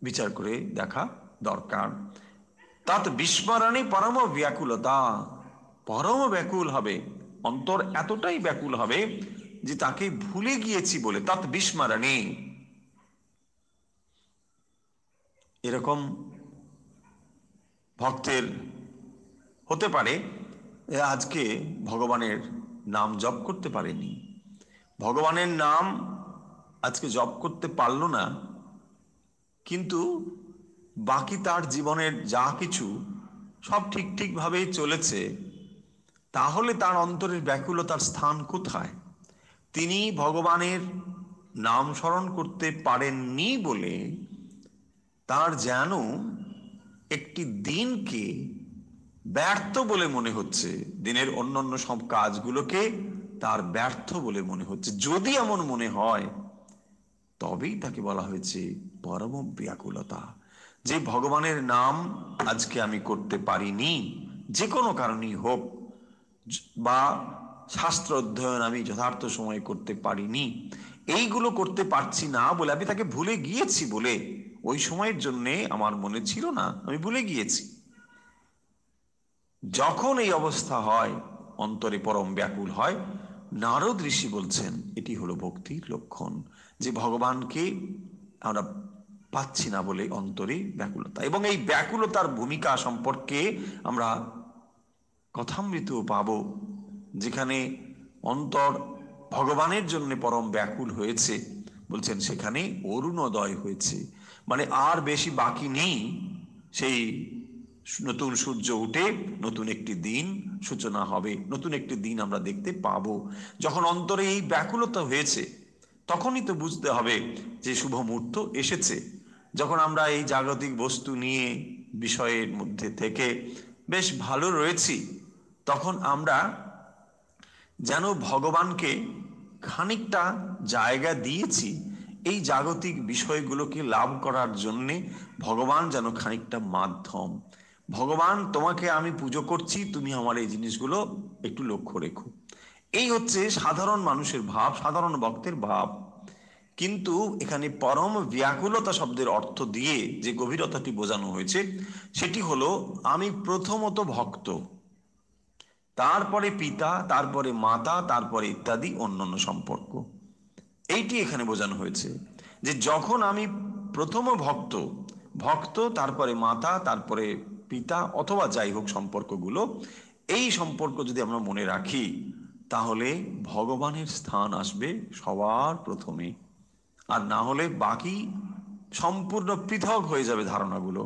বিচার করে দেখা দরকার। তাত বিস্মরণে পরম ব্যাকুলতা, পরম ব্যাকুল হবে, অন্তর এতটাই ব্যাকুল হবে যে তাকে ভুলে গিয়েছি বলে। তাত বিস্মরণে, এরকম ভক্তের হতে পারে আজকে ভগবানের নাম জপ করতে পারেনি, ভগবানের নাম আজকে জপ করতে পারলো না, কিন্তু বাকি তার জীবনের যা কিছু সব ঠিকভাবেই চলেছে। তাহলে তার অন্তরের ব্যাকুলতার স্থান কোথায়? তিনি ভগবানের নাম স্মরণ করতে পারেননি বলে তার যেন একটি দিনকে ব্যর্থ বলে মনে হচ্ছে, দিনের অন্যান্য সব কাজগুলোকে তার ব্যর্থ বলে মনে হচ্ছে। যদি এমন মনে হয় তবেই তাকে বলা হয়েছে পরম ব্যাকুলতা, যে ভগবানের নাম আজকে আমি করতে পারিনি, যে কোনো কারণেই হোক, বা শাস্ত্র অধ্যয়ন আমি যথার্থ সময়ে করতে পারিনি, এইগুলো করতে পারছি না বলে, আমি তাকে ভুলে গিয়েছি বলে, ওই সময়ের জন্যে আমার মনে ছিল না, আমি ভুলে গিয়েছি। যখন এই অবস্থা হয়, অন্তরে পরম ব্যাকুল হয়, নারদ ঋষি বলছেন এটি হলো ভক্তির লক্ষণ, যে ভগবানকে আমরা পাচ্ছি না বলে অন্তরে ব্যাকুলতা। এবং এই ব্যাকুলতার ভূমিকা সম্পর্কে আমরা কথামৃতও পাবো, যেখানে অন্তর ভগবানের জন্য পরম ব্যাকুল হয়েছে, বলছেন সেখানে অরুণোদয় হয়েছে, মানে আর বেশি বাকি নেই, সেই নতুন সূর্য উঠে নতুন একটি দিন সূচনা হবে, নতুন একটি দিন আমরা দেখতে পাবো। যখন অন্তরে এই ব্যাকুলতা হয়েছে, তখনই তো বুঝতে হবে যে শুভ মুহূর্ত এসেছে। যখন আমরা এই জাগতিক বস্তু নিয়ে বিষয়ের মধ্যে থেকে বেশ ভালো রয়েছি, তখন আমরা যেন ভগবানকে খানিকটা জায়গা দিয়েছি এই জাগতিক বিষয়গুলোকে লাভ করার জন্যে। ভগবান যেন খানিকটা মাধ্যম। ভগবান, তোমাকে আমি পুজো করছি, তুমি আমার এই জিনিসগুলো একটু লক্ষ্য রেখো। এই হচ্ছে সাধারণ মানুষের ভাব, সাধারণ ভক্তের ভাব। কিন্তু এখানে পরম ব্যাকুলতা শব্দের অর্থ দিয়ে যে গভীরতাটি বোঝানো হয়েছে, সেটি হলো আমি প্রথমত ভক্ত, তারপরে পিতা, তারপরে মাতা, তারপরে ইত্যাদি অন্যান্য সম্পর্ক। এইটি এখানে বোঝানো হয়েছে যে যখন আমি প্রথম ভক্ত, তারপরে মাতা, তারপরে পিতা, অথবা যাই হোক সম্পর্কগুলো, এই সম্পর্ক যদি আমরা মনে রাখি, তাহলে ভগবানের স্থান আসবে সবার প্রথমে। আর না হলে বাকি সম্পূর্ণ পৃথক হয়ে যাবে ধারণাগুলো,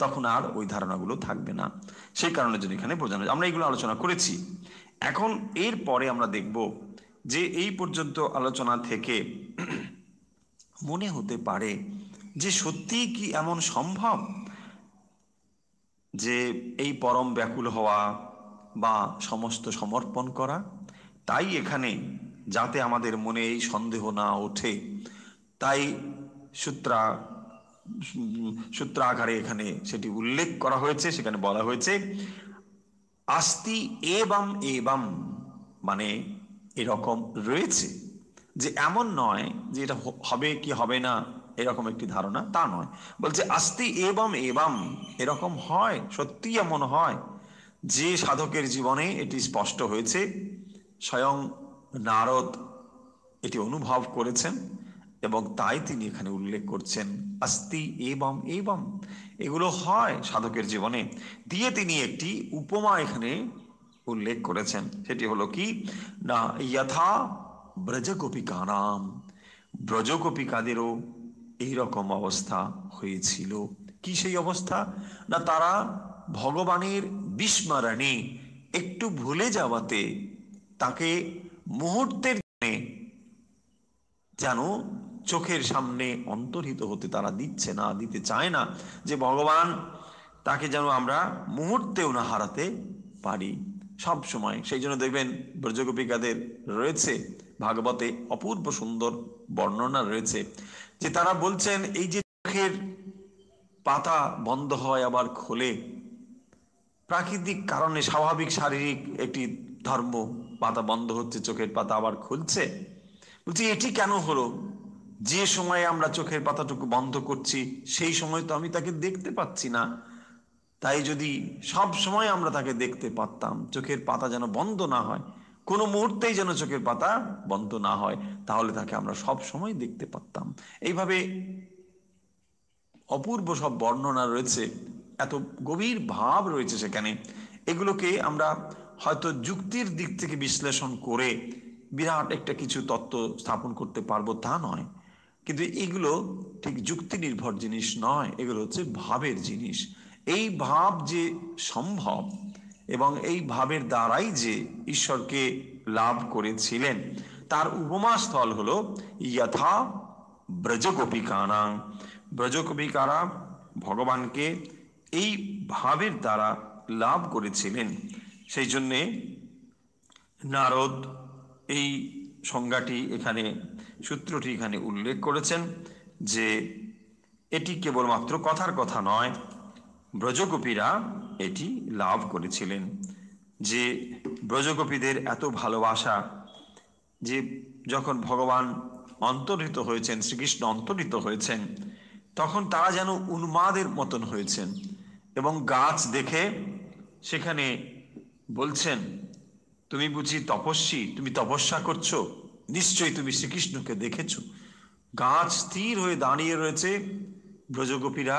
তখন আর ওই ধারণাগুলো থাকবে না। সেই কারণে যদি এখানে বোঝানো, আমরা এগুলো আলোচনা করেছি। এখন এর পরে আমরা দেখব যে এই পর্যন্ত আলোচনা থেকে মনে হতে পারে যে সত্যি কি এমন সম্ভব যে এই পরম ব্যাকুল হওয়া বা সমস্ত সমর্পণ করা? তাই এখানে, যাতে আমাদের মনে এই সন্দেহ না ওঠে, তাই সূত্রাকারে এখানে সেটি উল্লেখ করা হয়েছে। সেখানে বলা হয়েছে আস্তি এবম এবম, মানে এরকম রয়েছে, যে এমন নয় যে এটা হবে কি হবে না এরকম একটি ধারণা, তা নয়। বলছে আস্তি এবং এবং, এরকম হয়, সত্যি এমন হয় যে সাধকের জীবনে এটি স্পষ্ট হয়েছে। স্বয়ং নারদ এটি অনুভব করেছেন এবং তাই তিনি এখানে উল্লেখ করছেন আস্তি এবং এবং, এগুলো হয় সাধকের জীবনে। দিয়ে তিনি একটি উপমা এখানে উল্লেখ করেছেন, সেটি হলো কি না, যথা ব্রজগোপিকা নাম, ব্রজগোপিকাদেরও এইরকম অবস্থা হয়েছিল। কি সেই অবস্থা? না তারা ভগবানের বিস্মরণে, একটু ভুলে যাওয়াতে, তাকে মুহূর্তের যেন চোখের সামনে অন্তর্হিত হতে তারা দিতে চায় না, যে ভগবান তাকে যেন আমরা মুহূর্তেও না হারাতে পারি সব সময়। সেই জন্য দেখবেন ব্রজগোপিকাদের রয়েছে ভাগবতে অপূর্ব সুন্দর বর্ণনা রয়েছে, যে তারা বলছেন এই যে চোখের পাতা বন্ধ হয় আবার খোলে, প্রাকৃতিক কারণে, স্বাভাবিক শারীরিক একটি ধর্ম, পাতা বন্ধ হচ্ছে, চোখের পাতা আবার খুলছে। বলছি এটি কেন হলো? যে সময়ে আমরা চোখের পাতাটুকু বন্ধ করছি সেই সময় তো আমি তাকে দেখতে পাচ্ছি না। তাই যদি সব সময় আমরা তাকে দেখতে পারতাম, চোখের পাতা যেন বন্ধ না হয়, কোনো মুহূর্তেই যেন চোখের পাতা বন্ধ না হয়, তাহলে তাকে আমরা সব সময় দেখতে পারতাম। এইভাবে অপূর্ব সব বর্ণনা রয়েছে, এত গভীর ভাব রয়েছে সেখানে। এগুলোকে আমরা হয়তো যুক্তির দিক থেকে বিশ্লেষণ করে বিরাট একটা কিছু তত্ত্ব স্থাপন করতে পারবো তা নয়, কিন্তু এগুলো ঠিক যুক্তি নির্ভর জিনিস নয়, এগুলো হচ্ছে ভাবের জিনিস। এই ভাব যে সম্ভব এবং এই ভাবের দ্বারাই যে ঈশ্বরকে লাভ করেছিলেন, তার উপমা স্থল হলো যথা ব্রজগোপিকানাং, ব্রজগোপিকারা ভগবানকে এই ভাবের দ্বারা লাভ করেছিলেন। সেই জন্যে নারদ এই সংজ্ঞাটি এখানে, সূত্রটি এখানে উল্লেখ করেছেন, যে এটি কেবলমাত্র কথার কথা নয়, ব্রজগোপীরা এটি লাভ করেছিলেন। যে ব্রজগোপীদের এত ভালোবাসা, যে যখন ভগবান অন্তর্হিত হয়েছেন, শ্রীকৃষ্ণ অন্তর্হিত হয়েছেন, তখন তারা যেন উন্মাদের মতন হয়েছেন এবং গাছ দেখে সেখানে বলছেন, তুমি বুঝি তপস্বী, তুমি তপস্যা করছো, নিশ্চয়ই তুমি শ্রীকৃষ্ণকে দেখেছো। গাছ স্থির হয়ে দাঁড়িয়ে রয়েছে, ব্রজগোপীরা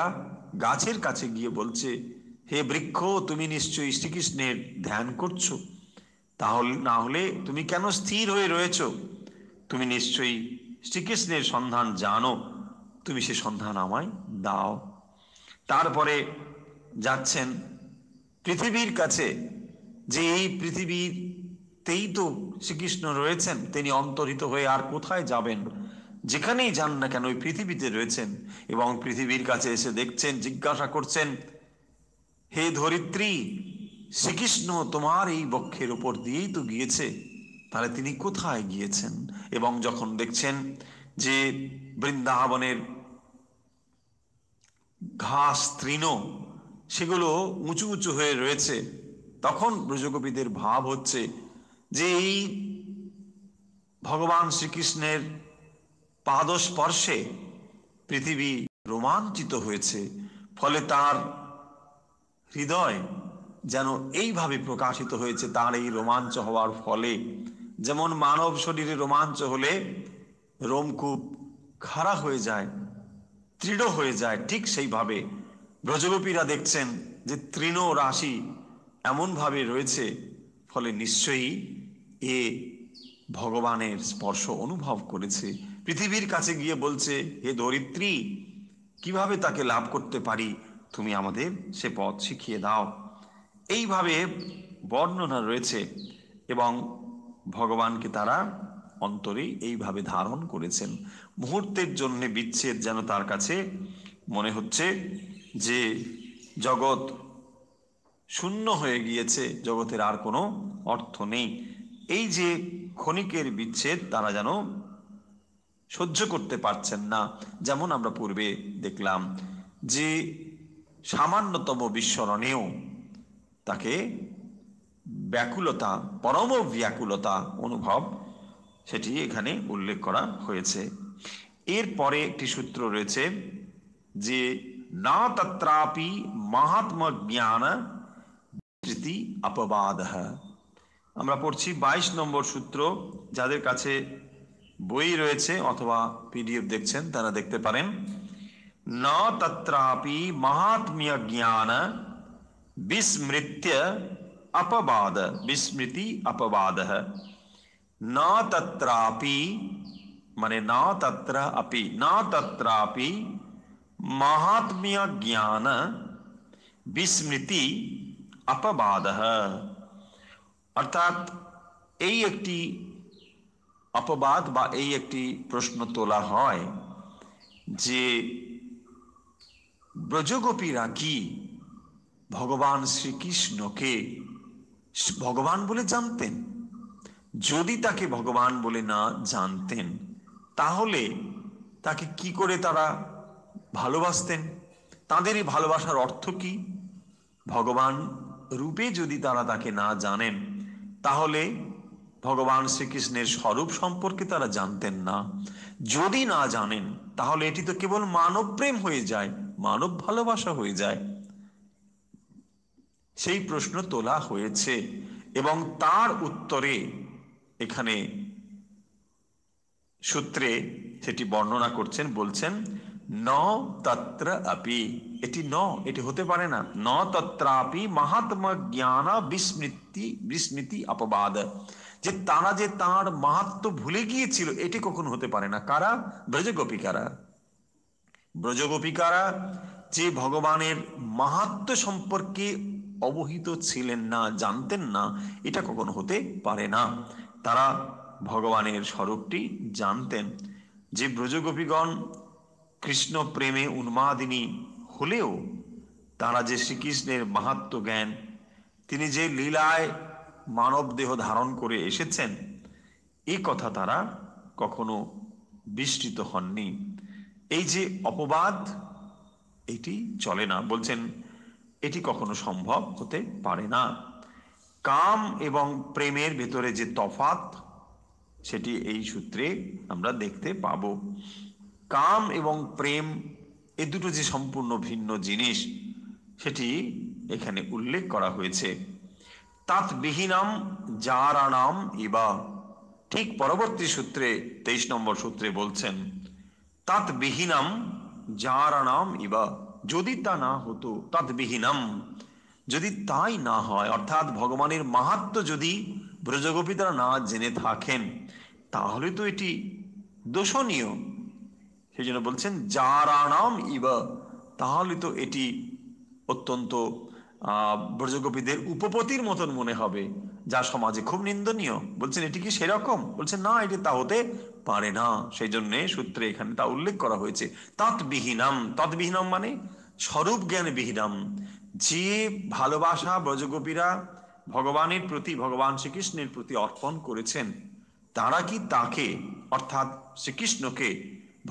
গাছের কাছে গিয়ে বলছে, হে বৃক্ষ, তুমি নিশ্চয়ই শ্রীকৃষ্ণের ধ্যান করছো, তাহলে না হলে তুমি কেন স্থির হয়ে রয়েছো? তুমি নিশ্চয়ই শ্রীকৃষ্ণের সন্ধান জানো, তুমি সে সন্ধান আমায় দাও। তারপরে যাচ্ছেন পৃথিবীর কাছে, যে এই পৃথিবীতেই তো শ্রীকৃষ্ণ রয়েছেন, তিনি অন্তর্হিত হয়ে আর কোথায় যাবেন? যেখানেই যান না কেন ওই পৃথিবীতে রয়েছেন। এবং পৃথিবীর কাছে এসে দেখছেন, জিজ্ঞাসা করছেন, হে ধরিত্রী, শ্রীকৃষ্ণ তোমার এই বক্ষের উপর দিয়েই তো গিয়েছে, তাহলে তিনি কোথায় গিয়েছেন? এবং যখন দেখছেন যে বৃন্দাবনের ঘাস তৃণ সেগুলো উঁচু উঁচু হয়ে রয়েছে, তখন ব্রজগোপীদের ভাব হচ্ছে যে এই ভগবান শ্রীকৃষ্ণের পাদস্পর্শে পৃথিবী রোমাঞ্চিত হয়েছে, ফলে তার হৃদয় যেন এইভাবে প্রকাশিত হয়েছে। তার এই রোমাঞ্চ হওয়ার ফলে, যেমন মানব শরীরে রোমাঞ্চ হলে রোমকূপ খাড়া হয়ে যায়, দৃঢ় হয়ে যায়, ঠিক সেইভাবে ব্রজগোপীরা দেখছেন যে তৃণ রাশি এমনভাবে রয়েছে, ফলে নিশ্চয়ই এ ভগবানের স্পর্শ অনুভব করেছে। পৃথিবীর কাছে গিয়ে বলছে, হে ধরিত্রী, কিভাবে তাকে লাভ করতে পারি, তুমি আমাদের সে পথ শিখিয়ে দাও। এইভাবে বর্ণনা রয়েছে এবং ভগবানকে তারা অন্তরে এইভাবে ধারণ করেছেন। মুহূর্তের জন্য বিচ্ছেদ যেন তার কাছে মনে হচ্ছে যে জগৎ শূন্য হয়ে গিয়েছে, জগতের আর কোনো অর্থ নেই। এই যে ক্ষণিকের বিচ্ছেদ তারা যেন সহ্য করতে পারছেন না। যেমন আমরা পূর্বে দেখলাম যে সামান্যতম বিস্মরণেও তাকে ব্যাকুলতা, পরম ব্যাকুলতা অনুভব সেটি এখানে উল্লেখ করা হয়েছে। এরপরে একটি সূত্র রয়েছে যে না তত্রাপি মাহাত্ম জ্ঞান বিস্মৃতি অপবাদঃ। আমরা পড়ছি 22 নম্বর সূত্র। যাদের কাছে বই রয়েছে অথবা পিডিএফ দেখছেন তারা দেখতে পারেন। না তত্রাপি মাহাত্ম্য জ্ঞান বিস্মৃত্য अपवाद विस्मृति अपवाद। न तत्रापि माने न तत्र अपि न तत्रापि महात्म्य ज्ञान विस्मृति अपवाद। अर्थात এই একটি अपवाद বা এই একটি প্রশ্ন তোলা হয় যে ব্রজগোপীরা কি ভগবান শ্রীকৃষ্ণকে ভগবান বলে জানতেন? যদি তাকে ভগবান বলে না জানতেন তাহলে তাকে কি করে তারা ভালোবাসতেন? তাদের এই ভালোবাসার অর্থ কি? ভগবান রূপে যদি তারা তাকে না জানেন তাহলে ভগবান শ্রীকৃষ্ণের স্বরূপ সম্পর্কে তারা জানতেন না। যদি না জানেন তাহলে এটি তো কেবল মানব প্রেম হয়ে যায়, মানব ভালোবাসা হয়ে যায়। সেই প্রশ্ন তোলা হয়েছে এবং তার উত্তরে এখানে সূত্রে সেটি বর্ণনা করছেন, বলছেন ন তত্র আপি, এটি হতে পারে না। ন তত্রাপি মাহাত্ম জ্ঞান বিস্মৃতি অপবাদ, যে তারা যে তার মাহাত্ম্য ভুলে গিয়েছিল এটি কখনো হতে পারে না। কারা? ব্রজগোপিকারা। ব্রজগোপিকারা যে ভগবানের মাহাত্ম্য সম্পর্কে অবহিত ছিলেন না, জানতেন না, এটা কখনো হতে পারে না। তারা ভগবানের স্বরূপটি জানতেন। যে ব্রজগোপীগণ কৃষ্ণ প্রেমে উন্মাদিনী হলেও তারা যে শ্রীকৃষ্ণের মাহাত্ম্য জ্ঞান, তিনি যে লীলায় মানব দেহ ধারণ করে এসেছেন, এই কথা তারা কখনো বিস্মৃত হননি। এই যে অপবাদ, এটি চলে না। বলছেন এটি কখনো সম্ভব হতে পারে না। কাম এবং প্রেমের ভেতরে যে তফাৎ সেটি এই সূত্রে আমরা দেখতে পাব। কাম এবং প্রেম এ দুটো যে সম্পূর্ণ ভিন্ন জিনিস সেটি এখানে উল্লেখ করা হয়েছে। তাৎ বিহীনাম জারাণাম ইবা, ঠিক পরবর্তী সূত্রে 23 নম্বর সূত্রে বলছেন তাৎ বিহীনাম জারাণাম ইবা, যদি তা না হতো, তাৎ বিহীনাম, যদি তাই না হয়, অর্থাৎ ভগবানের মাহাত্ম্য যদি ব্রজগোপীরা না জেনে থাকেন তাহলে তো এটি দোষণীয়। সেই জন্য বলছেন জারাণাম ইবা, তাহলে তো এটি অত্যন্ত ব্রজগোপীদের উপপতির মতন মনে হবে, যা সমাজে খুব নিন্দনীয়। বলছেন এটি কি সেরকম? বলছেন না, এটি তা হতে পারে না। সেই জন্য সূত্রে এখানে তা উল্লেখ করা হয়েছে। তৎবিহীনাম, তৎবিহীনাম মানে স্বরূপ জ্ঞান বিহীনাম, যে ভালোবাসা ব্রজগোপীরা ভগবানের প্রতি, ভগবান শ্রীকৃষ্ণের প্রতি অর্পণ করেছেন, তারা কি তাকে অর্থাৎ শ্রীকৃষ্ণকে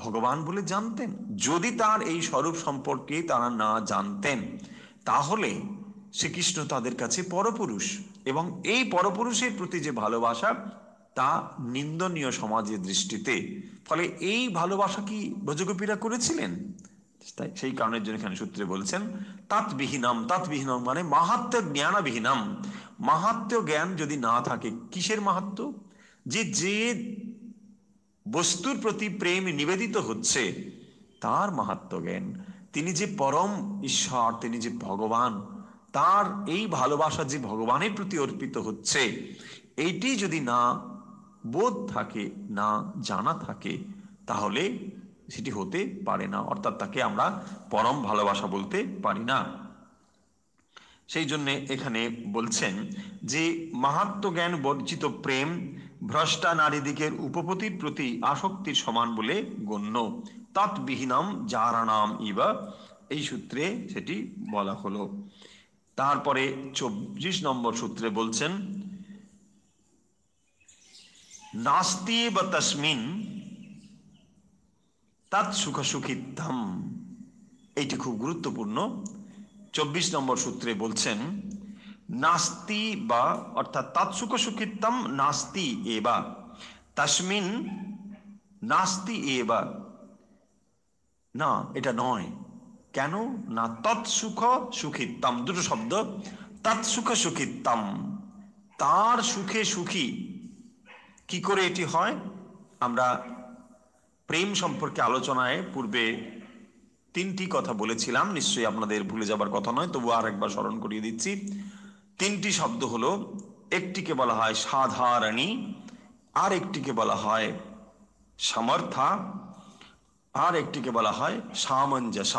ভগবান বলে জানতেন? যদি তার এই স্বরূপ সম্পর্কে তারা না জানতেন তাহলে শ্রীকৃষ্ণ তাদের কাছে পরপুরুষ, এবং এই পরপুরুষের প্রতি যে ভালোবাসা তা নিন্দনীয় সমাজের দৃষ্টিতে। ফলে এই ভালোবাসা কি ব্রজগোপীরা করেছিলেন? তাই সেই কারণের জন্য এখানে সূত্রে বলছেন তাৎবিহীনাম, তাৎবিহীনাম মানে মাহাত্ম্য জ্ঞানবিহীনাম। মাহাত্ম্য জ্ঞান যদি না থাকে, কিসের মাহাত্ম্য? যে বস্তুর প্রতি প্রেম নিবেদিত হচ্ছে তার মাহাত্ম্য জ্ঞান, তিনি যে পরম ঈশ্বর, তিনি যে ভগবান, তার এই ভালোবাসা যে ভগবানের প্রতি অর্পিত হচ্ছে, এইটি যদি না বোধ থাকে, না জানা থাকে, তাহলে সেটি হতে পারে না। অর্থাৎ তাকে আমরা পরম ভালোবাসা বলতে পারি না। সেই জন্য এখানে বলছেন যে মাহাত্ম্য জ্ঞান বর্জিত প্রেম ভ্রষ্টা নারীদিগের উপপতির প্রতি আসক্তির সমান বলে গণ্য। তৎবিহীনাম জারাণাম ইবা, এই সূত্রে সেটি বলা হলো। তারপরে 24 নম্বর সূত্রে বলছেন নাস্তি বা তস্মিন তৎ সুখ সুখিত্তম, এইটি খুব গুরুত্বপূর্ণ। 24 নম্বর সূত্রে বলছেন নাস্তি বা অর্থাৎ তৎ সুখ সুখিত্তম নাস্তি এবা, তাসমিন নাস্তি এবা, না এটা নয়। কেন না? তৎসুখ সুখিত্তম, দুটো শব্দ, তৎসুখ সুখিত্তম, তার সুখে সুখী। কি করে এটি হয়? আমরা প্রেম সম্পর্কে আলোচনায় পূর্বে তিনটি কথা বলেছিলাম, নিশ্চয়ই আপনাদের ভুলে যাবার কথা নয়, তবু আর একবার স্মরণ করিয়ে দিচ্ছি। তিনটি শব্দ হলো, একটিকে বলা হয় সাধারণী, আর একটিকে বলা হয় সমর্থা, আর একটিকে বলা হয় সামঞ্জস্য।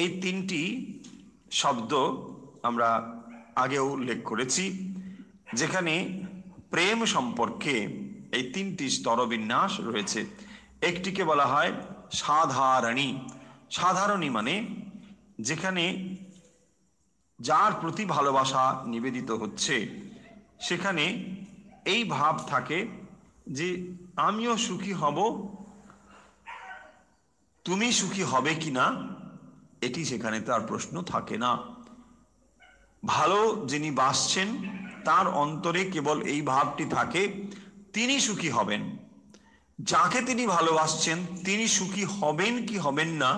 এই তিনটি শব্দ আমরা আগেও উল্লেখ করেছি, যেখানে প্রেম সম্পর্কে এই তিনটি স্তরবিন্যাস রয়েছে। একটিকে বলা হয় সাধারণী। সাধারণী মানে যেখানে যার প্রতি ভালোবাসা নিবেদিত হচ্ছে, সেখানে এই ভাব থাকে যে আমিও সুখী হব, তুমি সুখী হবে কিনা এটি সেখানে তার প্রশ্ন থাকে না। ভালো যিনি বাসছেন তার অন্তরে কেবল এই ভাবটি থাকে, তিনি সুখী হবেন। যাকে তিনি ভালোবাসছেন তিনি সুখী হবেন কি হবেন না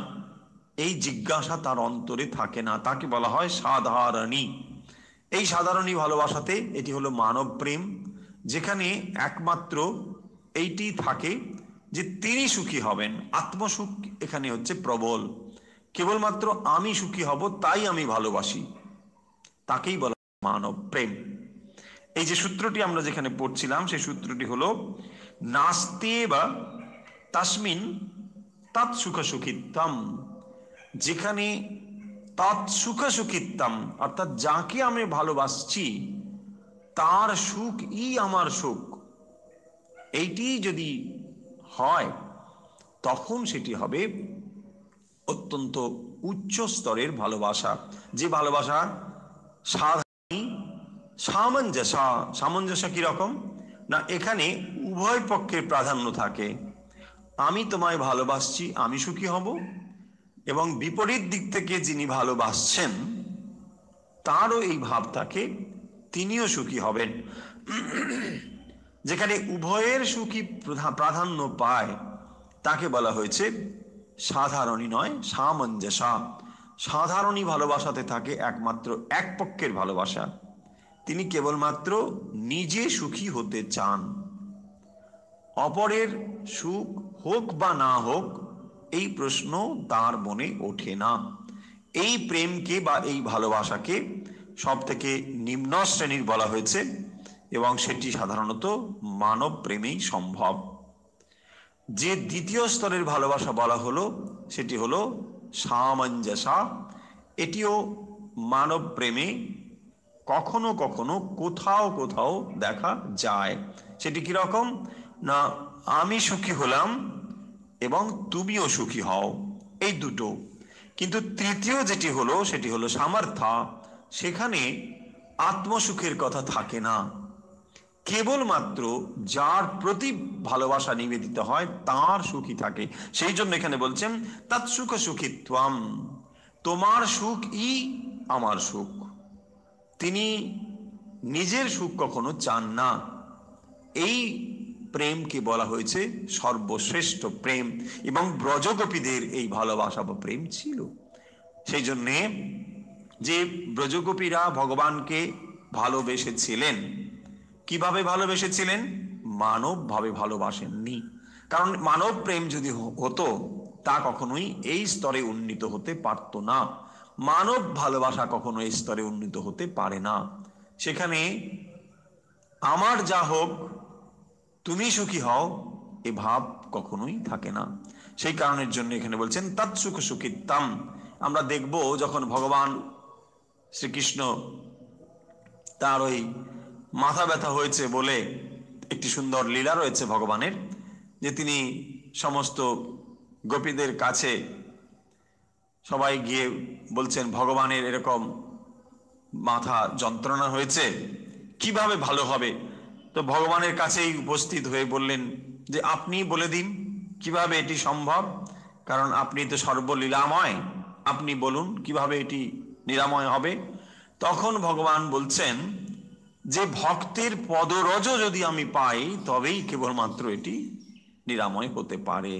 এই জিজ্ঞাসা তার অন্তরে থাকে না, তাকে বলা হয় সাধারণী। এই সাধারণী ভালোবাসাতে, এটি হলো মানব প্রেম, যেখানে একমাত্র এইটি থাকে যে তিনি সুখী হবেন। আত্মসুখ এখানে হচ্ছে প্রবল, কেবলমাত্র আমি সুখী হব তাই আমি ভালোবাসি, তাকেই বলা মানব প্রেম। এই যে সূত্রটি আমরা যেখানে পড়ছিলাম, সেই সূত্রটি হলো নাস্তি বা তাসমিন তৎসুখ সুখিত্তম, যেখানে তৎসুখ সুখিত্তম অর্থাৎ যাকে আমি ভালোবাসছি তার সুখ ই আমার সুখ, এইটি যদি হয় তখন সেটি হবে অত্যন্ত উচ্চ স্তরের ভালোবাসা। যে ভালোবাসা সাধারণ সামঞ্জস্য। সামঞ্জস্য কিরকম না, এখানে উভয় পক্ষের প্রাধান্য থাকে। আমি তোমায় ভালোবাসছি, আমি সুখী হব, এবং বিপরীত দিক থেকে যিনি ভালোবাসছেন তারও এই ভাব থাকে, তিনিও সুখী হবেন। যেখানে উভয়ের সুখী প্রাধান্য পায় তাকে বলা হয়েছে সাধারণী নয় সামঞ্জস্য। সাধারণী ভালোবাসাতে থাকে একমাত্র এক পক্ষের ভালোবাসা, তিনি কেবলমাত্র নিজে সুখী হতে চান, অপরের সুখ হোক বা না হোক এই প্রশ্ন তার মনে ওঠে না। এই প্রেমকে বা এই ভালোবাসাকে সব থেকে নিম্ন শ্রেণীর বলা হয়েছে, এবং সেটি সাধারণত মানব প্রেমেই সম্ভব। যে দ্বিতীয় স্তরের ভালোবাসা বলা হলো সেটি হলো সামঞ্জস্য। এটিও মানব প্রেমে কখনো কখনো কোথাও কোথাও দেখা যায়। সেটি কিরকম না, আমি সুখী হলাম এবং তুমিও সুখী হও, এই দুটো। কিন্তু তৃতীয় যেটি হলো সেটি হলো সামর্থ্য। সেখানে আত্মসুখের কথা থাকে না, কেবলমাত্র যার প্রতি ভালোবাসা নিবেদিত হয় তার সুখী থাকে। সেই জন্য এখানে বলছেন তৎসুখ সুখিত্বম, তোমার সুখ ই আমার সুখ। তিনি নিজের সুখ কখনো চান না। এই প্রেমকে বলা হয়েছে সর্বশ্রেষ্ঠ প্রেম, এবং ব্রজগোপীদের এই ভালোবাসা বা প্রেম ছিল। সেই জন্যে যে ব্রজগোপীরা ভগবানকে ভালোবেসেছিলেন, কিভাবে ভালোবেসেছিলেন? মানব ভাবে ভালোবাসেননি। কারণ মানব প্রেম যদি হতো তা কখনোই এই স্তরে উন্নীত হতে পারত না। মানব ভালোবাসা কখনো এই স্তরে উন্নীত হতে পারে না। সেখানে আমার যা হোক তুমি সুখী হও এ ভাব কখনোই থাকে না। সেই কারণের জন্য এখানে বলছেন তৎসুখ সুখিত্তম। আমরা দেখব যখন ভগবান শ্রীকৃষ্ণ তার ওই মাথা ব্যথা হয়েছে বলে একটি সুন্দর লীলা রয়েছে ভগবানের, যে তিনি সমস্ত গোপীদের কাছে সবাই গিয়ে বলছেন ভগবানের এরকম মাথা যন্ত্রণা হয়েছে, কিভাবে ভালো হবে? তো ভগবানের কাছেই উপস্থিত হয়ে বললেন যে আপনি বলে দিন কিভাবে এটি সম্ভব, কারণ আপনি তো সর্বলীলাময়, আপনি বলুন কিভাবে এটি নিরাময় হবে। তখন ভগবান বলছেন যে ভক্তের পদরজ যদি আমি পাই তবেই কেবলমাত্র এটি নিরাময় হতে পারে।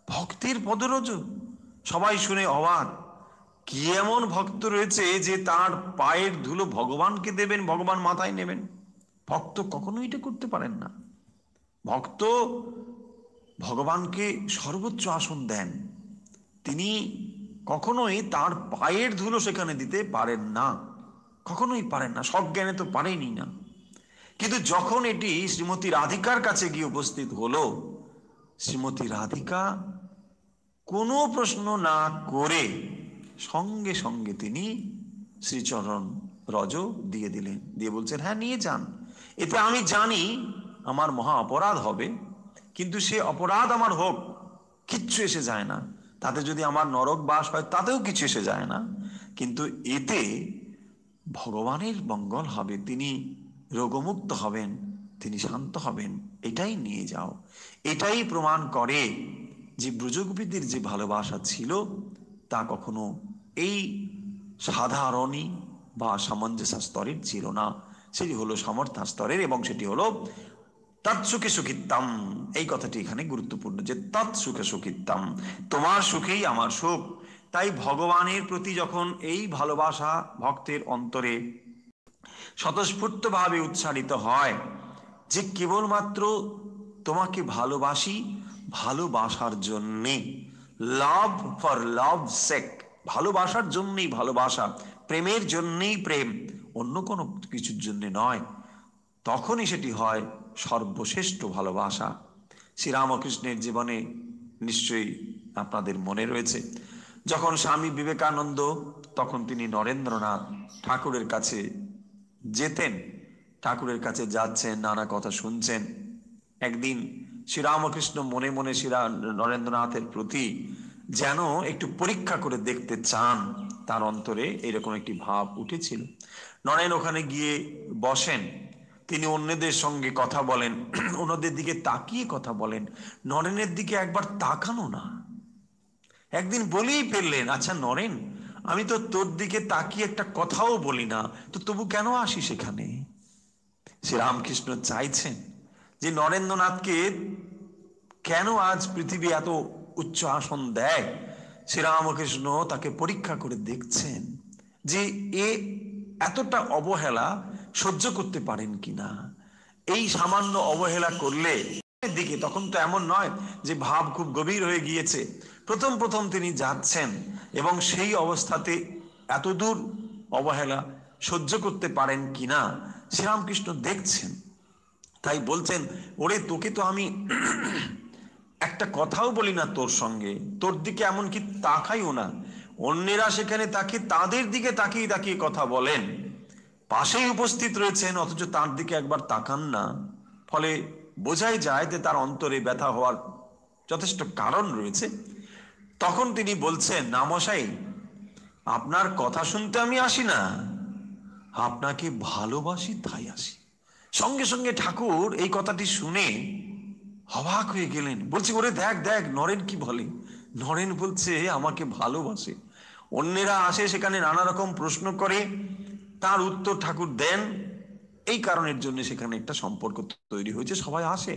ভক্তের পদরজ, সবাই শুনে অবাক। কি এমন ভক্ত রয়েছে যে তার পায়ের ধুলো ভগবানকে দেবেন, ভগবান মাথায় নেবেন? ভক্ত কখনোই এটা করতে পারেন না। ভক্ত ভগবানকে সর্বোচ্চ আসন দেন, তিনি কখনোই তার পায়ের ধুলো সেখানে দিতে পারেন না, কখনোই পারেন না, সজ্ঞানে তো পারেনি না। কিন্তু যখন এটি শ্রীমতী রাধিকার কাছে গিয়ে উপস্থিত হলো, শ্রীমতী রাধিকা কোনো প্রশ্ন না করে সঙ্গে সঙ্গে তিনি শ্রীচরণ রজ দিয়ে দিলেন, দিয়ে বলছেন হ্যাঁ নিয়ে যান। এতে আমি জানি আমার মহা অপরাধ হবে, কিন্তু সে অপরাধ আমার হোক, কিচ্ছু এসে যায় না। তাতে যদি আমার নরক বাস হয় তাতেও কিছু এসে যায় না, কিন্তু এতে ভগবানের মঙ্গল হবে, তিনি রোগমুক্ত হবেন, তিনি শান্ত হবেন, এটাই নিয়ে যাও। এটাই প্রমাণ করে যে ব্রজগোপীদের যে ভালোবাসা ছিল তা কখনো এই সাধারণই বা সামঞ্জস্য স্তরের ছিল না, সেটি হলো সামর্থ্য স্তরের, এবং সেটি হলো তৎসুখে সুখিতাম। এই কথাটি এখানে গুরুত্বপূর্ণ, যে তৎসুখে সুখিতাম, তোমার সুখেই আমার সুখ। তাই ভগবানের প্রতি যখন এই ভালোবাসা ভক্তের অন্তরে স্বতঃস্ফূর্তভাবে উচ্চারিত হয় যে কেবলমাত্র তোমাকে ভালোবাসি ভালোবাসার জন্যে, লাভ ফর লাভ সেক, ভালোবাসার জন্যই ভালোবাসা, প্রেমের জন্যই প্রেম, অন্য কোনো কিছুর জন্য নয়, তখনই সেটি হয় সর্বশ্রেষ্ঠ ভালোবাসা। শ্রীরামকৃষ্ণের জীবনে নিশ্চয়ই আপনাদের মনে রয়েছে, যখন স্বামী বিবেকানন্দ, তখন তিনি নরেন্দ্রনাথ ঠাকুরের কাছে যেতেন, ঠাকুরের কাছে যাচ্ছেন, নানা কথা শুনছেন। একদিন শ্রীরামকৃষ্ণ মনে মনে নরেন্দ্রনাথের প্রতি যেন একটু পরীক্ষা করে দেখতে চান, তার অন্তরে এরকম একটি ভাব উঠেছিল। নরেন ওখানে গিয়ে বসেন, তিনি অন্যদের সঙ্গে কথা বলেন, অন্যদের দিকে তাকিয়ে কথা বলেন, নরেনের দিকে একবার তাকানো না। একদিন বলেই ফেললেন, আচ্ছা নরেন, আমি তো তোর দিকে তাকিয়ে একটা কথাও বলি না, তো তবু কেন আসিস এখানে? শ্রীরামকৃষ্ণ চাইছেন যে নরেন্দ্রনাথকে কেন আজ পৃথিবী এত উচ্চ আসন দেয়। শ্রীরামকৃষ্ণ তাকে পরীক্ষা করে দেখছেন যে এ এতটা অবহেলা সহ্য করতে পারেন কিনা। এই সামান্য অবহেলা করলে দিকে, তখন তো এমন নয় যে ভাব খুব গভীর হয়ে গিয়েছে, প্রথম প্রথম তিনি যাচ্ছেন, এবং সেই অবস্থাতে এতদূর অবহেলা সহ্য করতে পারেন কিনা শ্রীরামকৃষ্ণ দেখছেন। তাই বলছেন, ওরে তোকে তো আমি একটা কথাও বলি না তোর সঙ্গে, তোর দিকে এমনকি তাকাইও না, অন্যেরা সেখানে তাকে তাদের দিকে তাকিয়ে তাকিয়ে কথা বলেন, পাশেই উপস্থিত রয়েছেন অথচ তার দিকে একবার তাকান না। ফলে বোঝাই যায় যে তার অন্তরে ব্যথা হওয়ার যথেষ্ট কারণ রয়েছে। তখন তিনি বলছেন, না মশাই, আপনার কথা শুনতে আমি আসি না, আপনাকে ভালোবাসি তাই আসি। সঙ্গে সঙ্গে ঠাকুর এই কথাটি শুনে অবাক হয়ে গেলেন, বলছে ওরে দেখ দেখ নরেন কি বলে। নরেন বলছে আমাকে ভালোবাসে। অন্যেরা আসে সেখানে নানা রকম প্রশ্ন করে, তার উত্তর ঠাকুর দেন, এই কারণের জন্য সেখানে একটা সম্পর্ক তৈরি হয়েছে, সবাই আসে।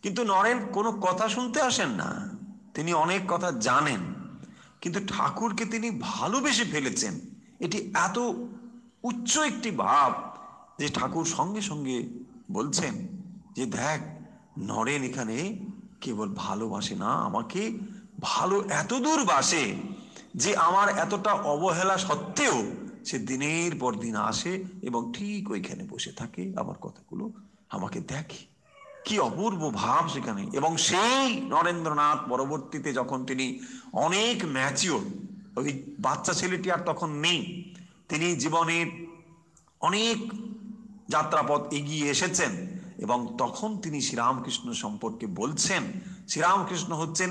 কিন্তু নরেন কোনো কথা শুনতে আসেন না, তিনি অনেক কথা জানেন, কিন্তু ঠাকুরকে তিনি ভালোবেসে ফেলেছেন। এটি এত উচ্চ একটি ভাব যে ঠাকুর সঙ্গে সঙ্গে বলছেন যে দেখ, নরেন এখানে কেবল ভালোবাসে না, আমাকে ভালো এতদূর বাসে যে আমার এতটা অবহেলা সত্ত্বেও সে দিনের পর দিন আসে এবং ঠিক ওইখানে বসে থাকে, আমার কথাগুলো আমাকে দেখে। কি অপূর্ব ভাব সেখানে। এবং সেই নরেন্দ্রনাথ পরবর্তীতে যখন তিনি অনেক ম্যাচিওর, ওই বাচ্চা ছেলেটি আর তখন নেই, তিনি জীবনের অনেক যাত্রাপথ এগিয়ে এসেছেন, এবং তখন তিনি শ্রীরামকৃষ্ণ সম্পর্কে বলছেন, শ্রীরামকৃষ্ণ হচ্ছেন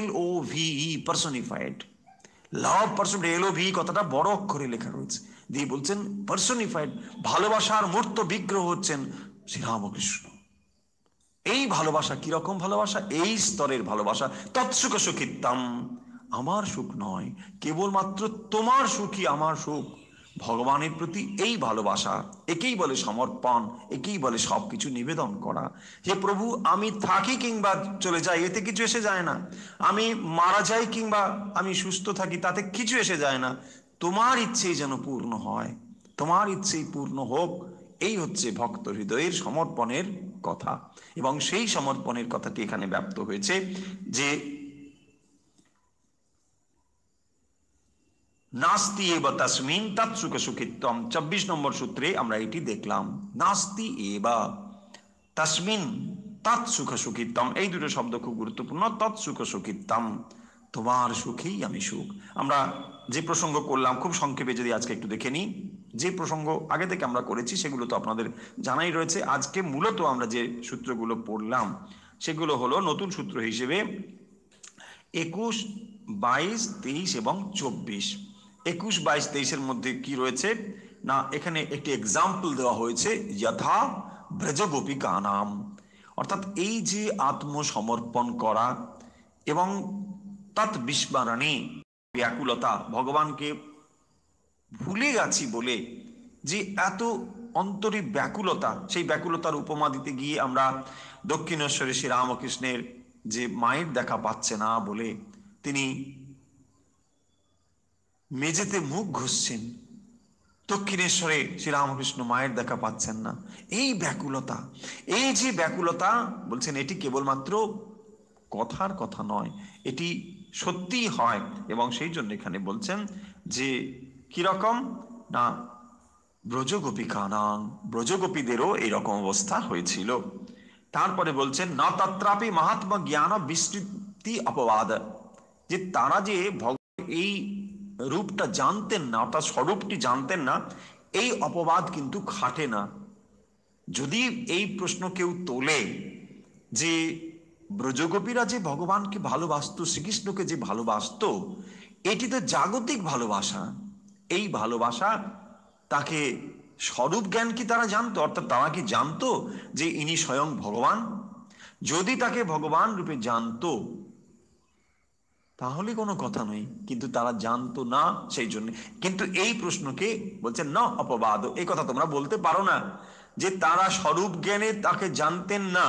LOVE পার্সনিফাইড, লাভ পার্সন। LOVE কথাটা বড় অক্ষরে লেখা রয়েছে, দিয়ে বলছেন পার্সনিফাইড, ভালোবাসার মূর্ত বিগ্রহ হচ্ছেন শ্রীরামকৃষ্ণ। এই ভালোবাসা কিরকম ভালোবাসা? এই স্তরের ভালোবাসা, তৎসুখ সুখিতাম, আমার সুখ নয়, কেবলমাত্র তোমার সুখই আমার সুখ। ভগবানের প্রতি এই ভালোবাসা, একেই বলে সমর্পণ, একেই বলে সব কিছু নিবেদন করা। হে প্রভু, আমি থাকি কিংবা চলে যাই এতে কিছু এসে যায় না, আমি মারা যাই কিংবা আমি সুস্থ থাকি তাতে কিছু এসে যায় না, তোমার ইচ্ছেই যেন পূর্ণ হয়, তোমার ইচ্ছেই পূর্ণ হোক। এই হচ্ছে ভক্ত হৃদয়ের সমর্পণের কথা। এবং সেই সমর্পণের কথাটি এখানে ব্যক্ত হয়েছে যে নাস্তি এবা তাসমিন তৎসুখ সুখিত্বম। ২৪ নম্বর সূত্রে আমরা এটি দেখলাম, নাস্তি এবা তাসমিন তৎসুখ সুখিত্তম। এই দুটো শব্দ খুব গুরুত্বপূর্ণ। তৎসুখ সুখিত্তম, তোমার সুখেই আমি সুখ। আমরা যে প্রসঙ্গ করলাম খুব সংক্ষেপে যদি আজকে একটু দেখে নিই, যে প্রসঙ্গ আগে থেকে আমরা করেছি সেগুলো তো আপনাদের জানাই রয়েছে। আজকে মূলত আমরা যে সূত্রগুলো পড়লাম সেগুলো হলো নতুন সূত্র হিসেবে ২১, ২২, ২৩ এবং ২৪। ২১, ২২, ২৩-এর মধ্যে কি রয়েছে না, এখানে একটি এক্সাম্পল দেওয়া হয়েছে, যথা ব্রজগোপিকা নাম, অর্থাৎ এই যে আত্মসমর্পণ করা এবং তৎ বিস্মরণে ব্যাকুলতা, ভগবানকে ভুলে গেছি বলে যে এত অন্তরে ব্যাকুলতা, সেই ব্যাকুলতার উপমা দিতে গিয়ে আমরা দক্ষিণেশ্বরে শ্রীরামকৃষ্ণের যে মায়ের দেখা পাচ্ছে না বলে তিনি মেঝেতে মুখ ঘষছেন, দক্ষিণেশ্বরে শ্রীরামকৃষ্ণ মায়ের দেখা পাচ্ছেন না, এই ব্যাকুলতা, এই যে ব্যাকুলতা বলছেন এটি কেবলমাত্র কথার কথা নয়, এটি সত্যিই হয়। এবং সেই জন্য এখানে বলছেন যে কিরকম না, ব্রজগোপিকানাং, ব্রজগোপীদেরও এইরকম অবস্থা হয়েছিল। তারপরে বলছেন না তত্রাপি মহাত্মা জ্ঞান বিস্তৃতি অপবাদ, যে তারা যে এই রূপটা জানতেন না, অর্থাৎ স্বরূপটি জানতেন না, এই অপবাদ কিন্তু খাটে না। যদি এই প্রশ্ন কেউ তোলে যে ব্রজগোপীরা যে ভগবানকে ভালোবাসতো, শ্রীকৃষ্ণকে যে ভালোবাসতো, এটি তো জাগতিক ভালোবাসা, এই ভালোবাসা তাকে স্বরূপ জ্ঞান কি তারা জানতো, অর্থাৎ তারা কি জানতো যে ইনি স্বয়ং ভগবান? যদি তাকে ভগবান রূপে জানতো তাহলে কোনো কথা নয়, কিন্তু তারা জানতো না, সেই জন্য। কিন্তু এই প্রশ্নকে বলছেন না অপবাদ, এই কথা তোমরা বলতে পারো না যে তারা স্বরূপ জ্ঞানে তাকে জানতেন না,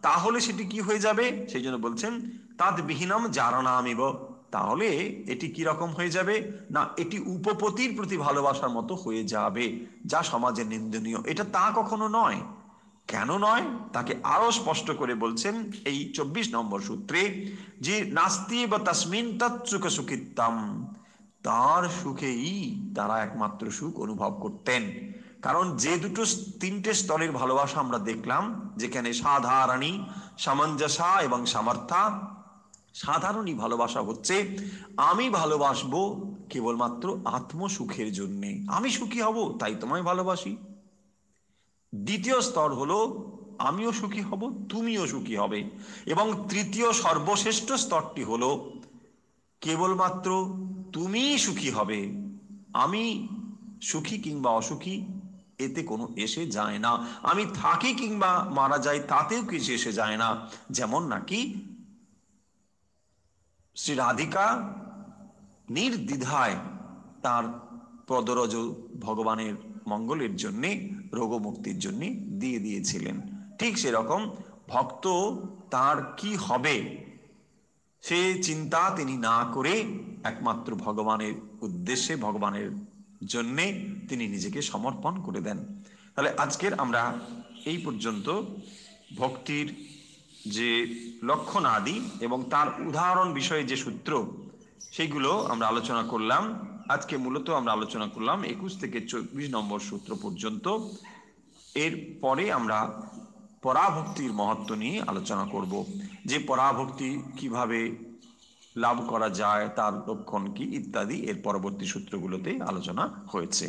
তাহলে সেটি কি হয়ে যাবে, সেই জন্য বলছেন তাদ বিহীনম জারণামিব, তাহলে এটি কি রকম হয়ে যাবে না, এটি উপপতির প্রতি ভালোবাসার মতো হয়ে যাবে, যা সমাজে নিন্দনীয়। এটা তা কখনো নয়। কেন নয় তাকে আরো স্পষ্ট করে বলছেন এই ২৪ নম্বর সূত্রে, যে নাস্তি বা তাসমিন তৎসুখ সুখিত্তম, তার সুখেই তারা একমাত্র সুখ অনুভব করতেন। কারণ যে দুটো তিনটে স্তরের ভালোবাসা আমরা দেখলাম, যেখানে সাধারণী, সামঞ্জসা এবং সামর্থ্যা। সাধারণী ভালোবাসা হচ্ছে আমি ভালোবাসবো কেবলমাত্র আত্মসুখের জন্যে, আমি সুখী হব তাই তোমায় ভালোবাসি। দ্বিতীয় স্তর হলো আমিও সুখী হব, তুমিও সুখী হবে। এবং তৃতীয় সর্বশ্রেষ্ঠ স্তরটি হলো কেবলমাত্র তুমিই সুখী হবে, আমি সুখী কিংবা অসুখী এতে কোনো এসে যায় না, আমি থাকি কিংবা মারা যাই তাতেও কিছু এসে যায় না। যেমন নাকি শ্রী রাধিকা নির্দ্বিধায় তার পদরজ ভগবানের মঙ্গলের জন্যে, রোগমুক্তির জন্যে দিয়ে দিয়েছিলেন, ঠিক সেরকম ভক্ত তার কি হবে সে চিন্তা তিনি না করে একমাত্র ভগবানের উদ্দেশ্যে, ভগবানের জন্যে তিনি নিজেকে সমর্পণ করে দেন। তাহলে আজকের আমরা এই পর্যন্ত ভক্তির যে লক্ষণ আদি এবং তার উদাহরণ বিষয়ে যে সূত্র সেইগুলো আমরা আলোচনা করলাম। আজকে মূলত আমরা আলোচনা করলাম ২১ থেকে ২৪ নম্বর সূত্র পর্যন্ত। এর পরে আমরা পরাভক্তির মহত্ব নিয়ে আলোচনা করব, যে পরাভক্তি কিভাবে লাভ করা যায়, তার লক্ষণ কি ইত্যাদি এর পরবর্তী সূত্রগুলোতে আলোচনা হয়েছে।